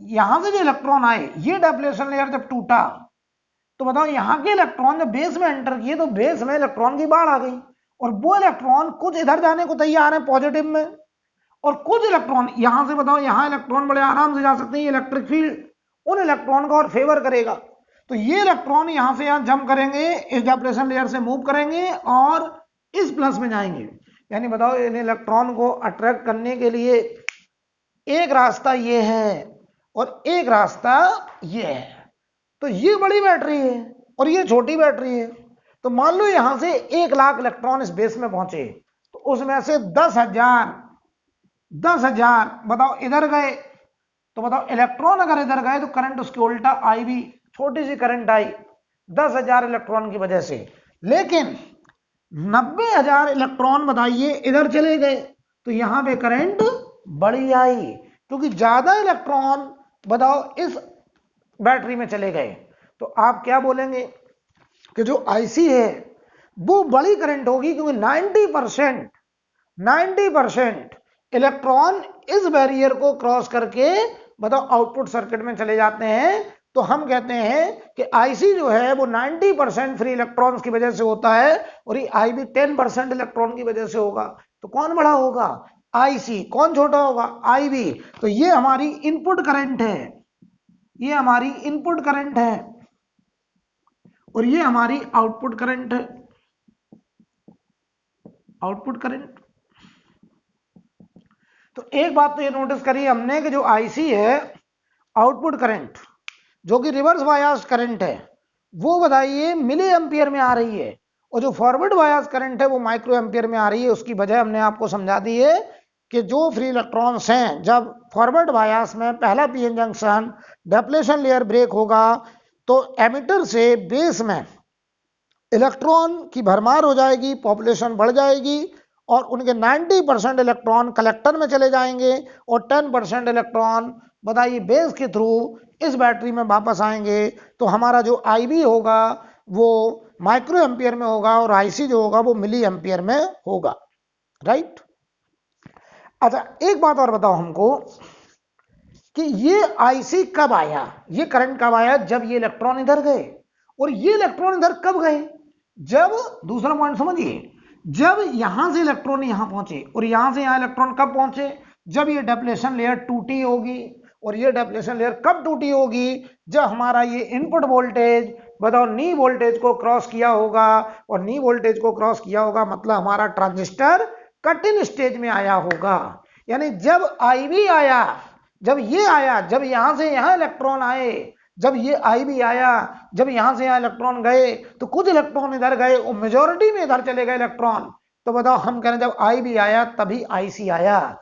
यहां से जो इलेक्ट्रॉन आए, ये डेप्लेशन लेयर जब टूटा, तो बताओ यहां के इलेक्ट्रॉन जब बेस में एंटर किए, तो बेस में इलेक्ट्रॉन की बाढ़ आ गई, और वो इलेक्ट्रॉन कुछ इधर जाने को तैयार है पॉजिटिव में, और कुछ इलेक्ट्रॉन यहां से, बताओ यहां इलेक्ट्रॉन बड़े आराम से जा सकते हैं। इलेक्ट्रिक फील्ड उन इलेक्ट्रॉन का और फेवर करेगा, तो ये इलेक्ट्रॉन यहां से यहां जंप करेंगे, इस डेप्लेशन लेयर से मूव करेंगे और इस प्लस में जाएंगे। यानी बताओ इन इलेक्ट्रॉन को अट्रैक्ट करने के लिए एक रास्ता ये है और एक रास्ता ये है। तो ये बड़ी बैटरी है और ये छोटी बैटरी है। तो मान लो यहां से 1,00,000 इलेक्ट्रॉन इस बेस में पहुंचे, तो उसमें से 10,000 बताओ इधर गए। तो बताओ इलेक्ट्रॉन अगर इधर गए तो करंट उसके उल्टा आई भी, छोटी सी करंट आई 10,000 इलेक्ट्रॉन की वजह से। लेकिन 90,000 इलेक्ट्रॉन बताइए इधर चले गए, तो यहां पे करंट बड़ी आई, क्योंकि ज्यादा इलेक्ट्रॉन बताओ इस बैटरी में चले गए। तो आप क्या बोलेंगे कि जो आईसी है वो बड़ी करंट होगी, क्योंकि 90% इलेक्ट्रॉन इस बैरियर को क्रॉस करके बताओ आउटपुट सर्किट में चले जाते हैं। तो हम कहते हैं कि आईसी जो है वो 90% फ्री इलेक्ट्रॉन्स की वजह से होता है और ये आईबी 10% इलेक्ट्रॉन की वजह से होगा। तो कौन बड़ा होगा? आईसी। कौन छोटा होगा? आईबी। तो ये हमारी इनपुट करंट है, ये हमारी इनपुट करंट है और ये हमारी आउटपुट करंट है, आउटपुट करंट। तो एक बात तो ये नोटिस करी हमने कि जो आईसी है आउटपुट करंट जो कि रिवर्स बायस करंट है वो बताइए मिली एम्पियर में आ रही है, और जो फॉरवर्ड बायस करंट है वो माइक्रो एम्पियर में आ रही है। उसकी वजह हमने आपको समझा दी है कि जो फ्री इलेक्ट्रॉन्स हैं जब फॉरवर्ड बायस में पहला PN junction depletion layer break होगा तो एमिटर से बेस में इलेक्ट्रॉन की भरमार हो जाएगी, पॉपुलेशन बढ़ जाएगी और उनके 90% इलेक्ट्रॉन कलेक्टर में चले जाएंगे और 10% इलेक्ट्रॉन बताइए बेस के थ्रू इस बैटरी में वापस आएंगे। तो हमारा जो आईबी होगा वो माइक्रो एम्पियर में होगा और आईसी जो होगा वो मिली एम्पियर में होगा। राइट। अच्छा एक बात और बताओ हमको कि ये आईसी कब आया, ये करंट कब आया? जब ये इलेक्ट्रॉन इधर गए। और ये इलेक्ट्रॉन इधर कब गए? जब, दूसरा पॉइंट समझिए, जब यहां से इलेक्ट्रॉन यहां पहुंचे। और यहां से यहां इलेक्ट्रॉन कब पहुंचे? जब ये डेप्लेशन लेयर टूटी होगी। और ये डेप्लेशन लेयर कब टूटी होगी? जब हमारा ये इनपुट वोल्टेज बताओ नी वोल्टेज को क्रॉस किया होगा। और नी वोल्टेज को क्रॉस किया होगा मतलब हमारा ट्रांजिस्टर कट इन स्टेज में आया होगा। यानी जब आईवी आया, जब ये आया, जब यहां से यहां इलेक्ट्रॉन आए, जब ये आईबी आया, जब यहां से यहां इलेक्ट्रॉन गए, तो कुछ इलेक्ट्रॉन इधर गए और मेजॉरिटी में इधर चले गए इलेक्ट्रॉन। तो बताओ हम कह रहे हैं जब आईबी आया तभी आईसी आया।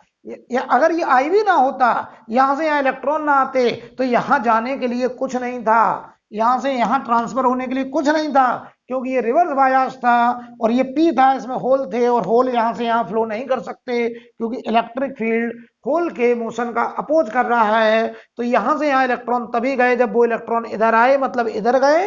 या अगर ये आईबी ना होता, यहां से यहां इलेक्ट्रॉन ना आते, तो यहां जाने के लिए कुछ नहीं था, यहां से यहां ट्रांसफर होने के लिए कुछ नहीं था, क्योंकि ये रिवर्स बायस था और ये पी था, इसमें होल थे और होल यहां से यहां फ्लो नहीं कर सकते क्योंकि इलेक्ट्रिक फील्ड होल के मोशन का अपोज कर रहा है। तो यहां से यहां इलेक्ट्रॉन तभी गए जब वो इलेक्ट्रॉन इधर आए, मतलब इधर गए,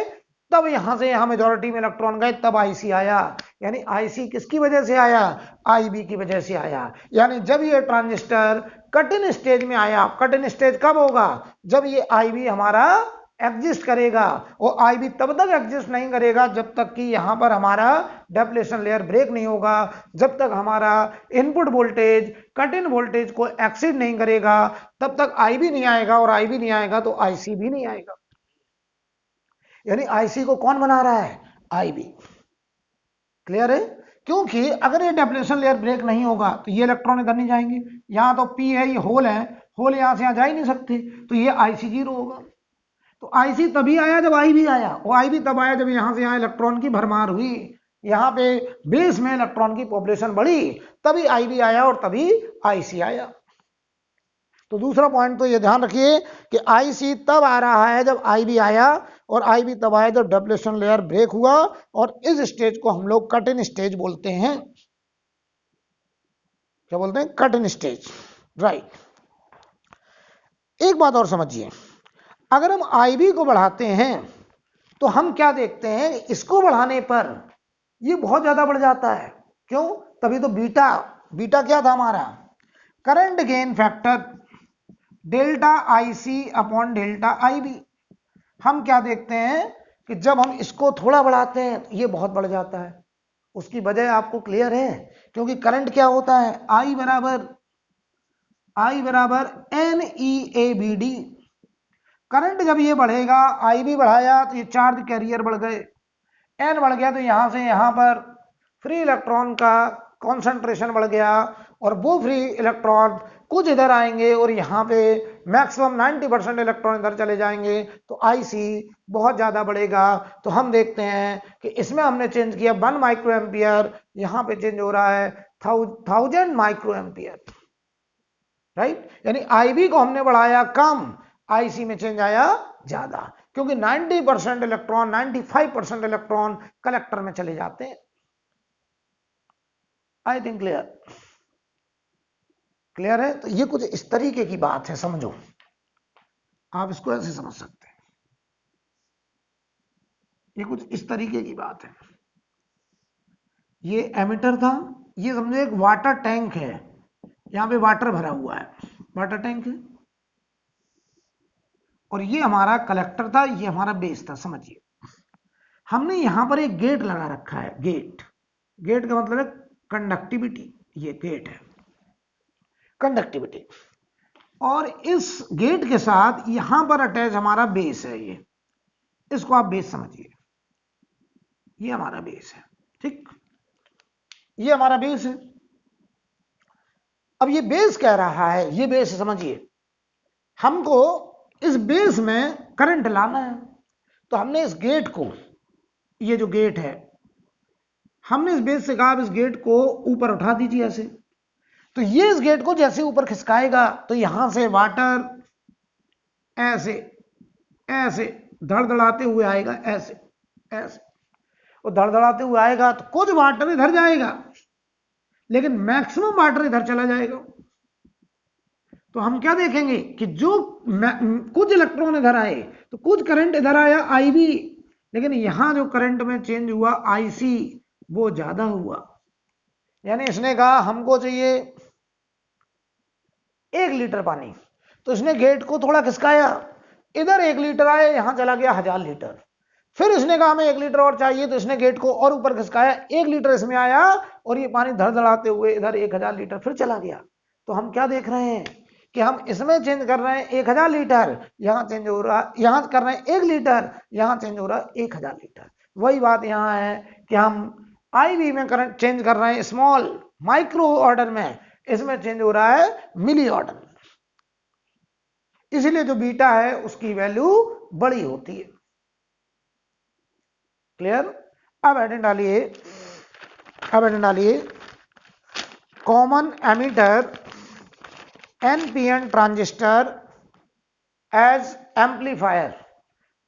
तब यहां से यहां मेजॉरिटी में इलेक्ट्रॉन गए, तब आईसी आया। यानी आईसी किसकी वजह से आया? आईबी की वजह से आया। यानी जब ये ट्रांजिस्टर कट इन स्टेज में आया, कट इन स्टेज कब होगा? जब ये आईबी हमारा एग्जिस्ट करेगा। और आईबी तब तक एग्जिस्ट नहीं करेगा जब तक कि यहां पर हमारा डेप्लेशन लेयर ब्रेक नहीं होगा, जब तक हमारा input voltage cut in voltage को एक्सीड नहीं करेगा, तब तक आईबी नहीं आएगा। और आईबी नहीं आएगा तो आईसी भी नहीं आएगा। यानी आईसी को कौन बना रहा है? आईबी। क्लियर है? क्योंकि अगर ये डेप्लेशन लेयर ब्रेक नहीं होगा तो ये इलेक्ट्रॉन इधर नहीं जाएंगे, यहां तो पी है, ये होल है, होल यहां से यहां जा ही नहीं सकते, तो ये आईसी 0 होगा। तो आईसी तभी आया जब आईबी आया, और आईबी तब आया जब यहां से यहां इलेक्ट्रॉन की भरमार हुई, यहां पे बेस में इलेक्ट्रॉन की पॉपुलेशन बढ़ी, तभी आईबी आया और तभी आईसी आया। तो दूसरा पॉइंट तो ये ध्यान रखिए कि आईसी तब आ रहा है जब आईबी आया, और आईबी तब आया जब डेप्लेशन लेयर ब्रेक हुआ, और इस स्टेज को हम लोग कट इन स्टेज बोलते हैं। क्या बोलते हैं? Cut in stage. राइट। एक बात और समझिए, अगर हम आईबी को बढ़ाते हैं तो हम क्या देखते हैं? इसको बढ़ाने पर ये बहुत ज्यादा बढ़ जाता है। क्यों? तभी तो बीटा, बीटा क्या था हमारा? Current gain factor delta IC upon delta IB. हम क्या देखते हैं कि जब हम इसको थोड़ा बढ़ाते हैं तो ये बहुत बढ़ जाता है। उसकी वजह आपको क्लियर है? क्योंकि करंट क्या होता है? आई बराबर N E A B D. Current जब ये बढ़ेगा, आई भी बढ़ाया तो ये चार्ज कैरियर बढ़ गए, एन बढ़ गया तो यहां से यहां पर फ्री इलेक्ट्रॉन का कॉन्सेंट्रेशन बढ़ गया और वो फ्री इलेक्ट्रॉन कुछ इधर आएंगे और यहाँ पे मैक्सिमम 90% इलेक्ट्रॉन इधर चले जाएंगे, तो आईसी बहुत ज्यादा बढ़ेगा। तो हम देखते हैं कि इसमें हमने चेंज किया 1 माइक्रो एम्पियर, यहाँ पे चेंज हो रहा है 1000 माइक्रो एम्पियर, राइट। यानी आईवी को हमने बढ़ाया कम, आईसी में चेंज आया ज्यादा, क्योंकि 90% इलेक्ट्रॉन 95% इलेक्ट्रॉन कलेक्टर में चले जाते हैं। आई थिंक क्लियर है। तो ये कुछ इस तरीके की बात है, समझो, आप इसको ऐसे समझ सकते हैं, ये कुछ इस तरीके की बात है। ये एमिटर था, ये समझो एक वाटर टैंक है, यहां पे वाटर भरा हुआ है, वाटर टैंक है, और ये हमारा कलेक्टर था, ये हमारा बेस था। समझिए, हमने यहां पर एक गेट लगा रखा है, गेट, गेट का मतलब है कंडक्टिविटी, ये गेट है कंडक्टिविटी, और इस गेट के साथ यहां पर अटैच हमारा बेस है, ये, इसको आप बेस समझिए, ये हमारा बेस है, ठीक, ये हमारा बेस है। अब ये बेस कह रहा है, ये बेस समझिए, हमको इस बेस में करंट लाना है, तो हमने इस गेट को, ये जो गेट है, हमने इस बेस से कहा इस गेट को ऊपर उठा दीजिए ऐसे, तो ये इस गेट को जैसे ऊपर खिसकाएगा तो यहां से वाटर ऐसे ऐसे धड़धड़ाते हुए आएगा, ऐसे ऐसे, और धड़धड़ाते हुए आएगा तो कुछ वाटर इधर जाएगा, लेकिन मैक्सिमम वाटर इधर चला जाएगा। तो हम क्या देखेंगे कि जो कुछ इलेक्ट्रॉन इधर आए तो कुछ करंट इधर आया आईवी, लेकिन यहां जो करंट में चेंज हुआ आईसी वो ज्यादा हुआ। यानी इसने कहा हमको चाहिए 1 लीटर पानी, तो इसने गेट को थोड़ा खिसकाया, इधर 1 लीटर आया, यहां चला गया 1000 लीटर। फिर इसने कहा हमें 1 लीटर और चाहिए, तो इसने गेट को और ऊपर खिसकाया, 1 लीटर इसमें आया और ये पानी धड़धड़ाते हुए इधर 1000 लीटर फिर चला गया। तो हम क्या देख रहे हैं कि हम इसमें चेंज कर रहे हैं 1000 लीटर, यहां चेंज हो रहा, यहां कर रहे हैं 1 लीटर, यहां चेंज हो रहा है 1000 लीटर। वही बात यहां है कि हम आईवी में करंट चेंज कर रहे हैं स्मॉल माइक्रो ऑर्डर में, इसमें चेंज हो रहा है मिली ऑर्डर में, इसलिए जो बीटा है उसकी वैल्यू बड़ी होती है। क्लियर। अब हेडिंग डालिए, अब हेडिंग डालिए common emitter NPN transistor as amplifier,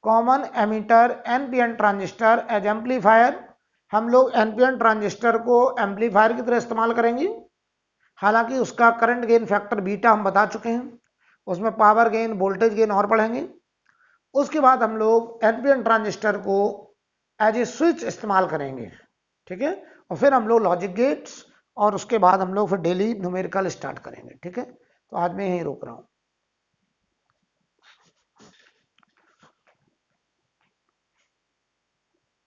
common emitter NPN transistor as amplifier. हम लोग एनपीएन ट्रांजिस्टर को एम्पलीफायर की तरह इस्तेमाल करेंगे, हालांकि उसका करंट गेन फैक्टर बीटा हम बता चुके हैं, उसमें पावर गेन वोल्टेज गेन और पढ़ेंगे। उसके बाद हम लोग एनपीएन ट्रांजिस्टर को एज ए स्विच इस्तेमाल करेंगे, ठीक है, और फिर हम लोग लॉजिक गेट्स, और उसके बाद हम लोग फिर डेली न्यूमेरिकल स्टार्ट करेंगे, ठीक है। तो आज मैं यहीं रोक रहा हूँ।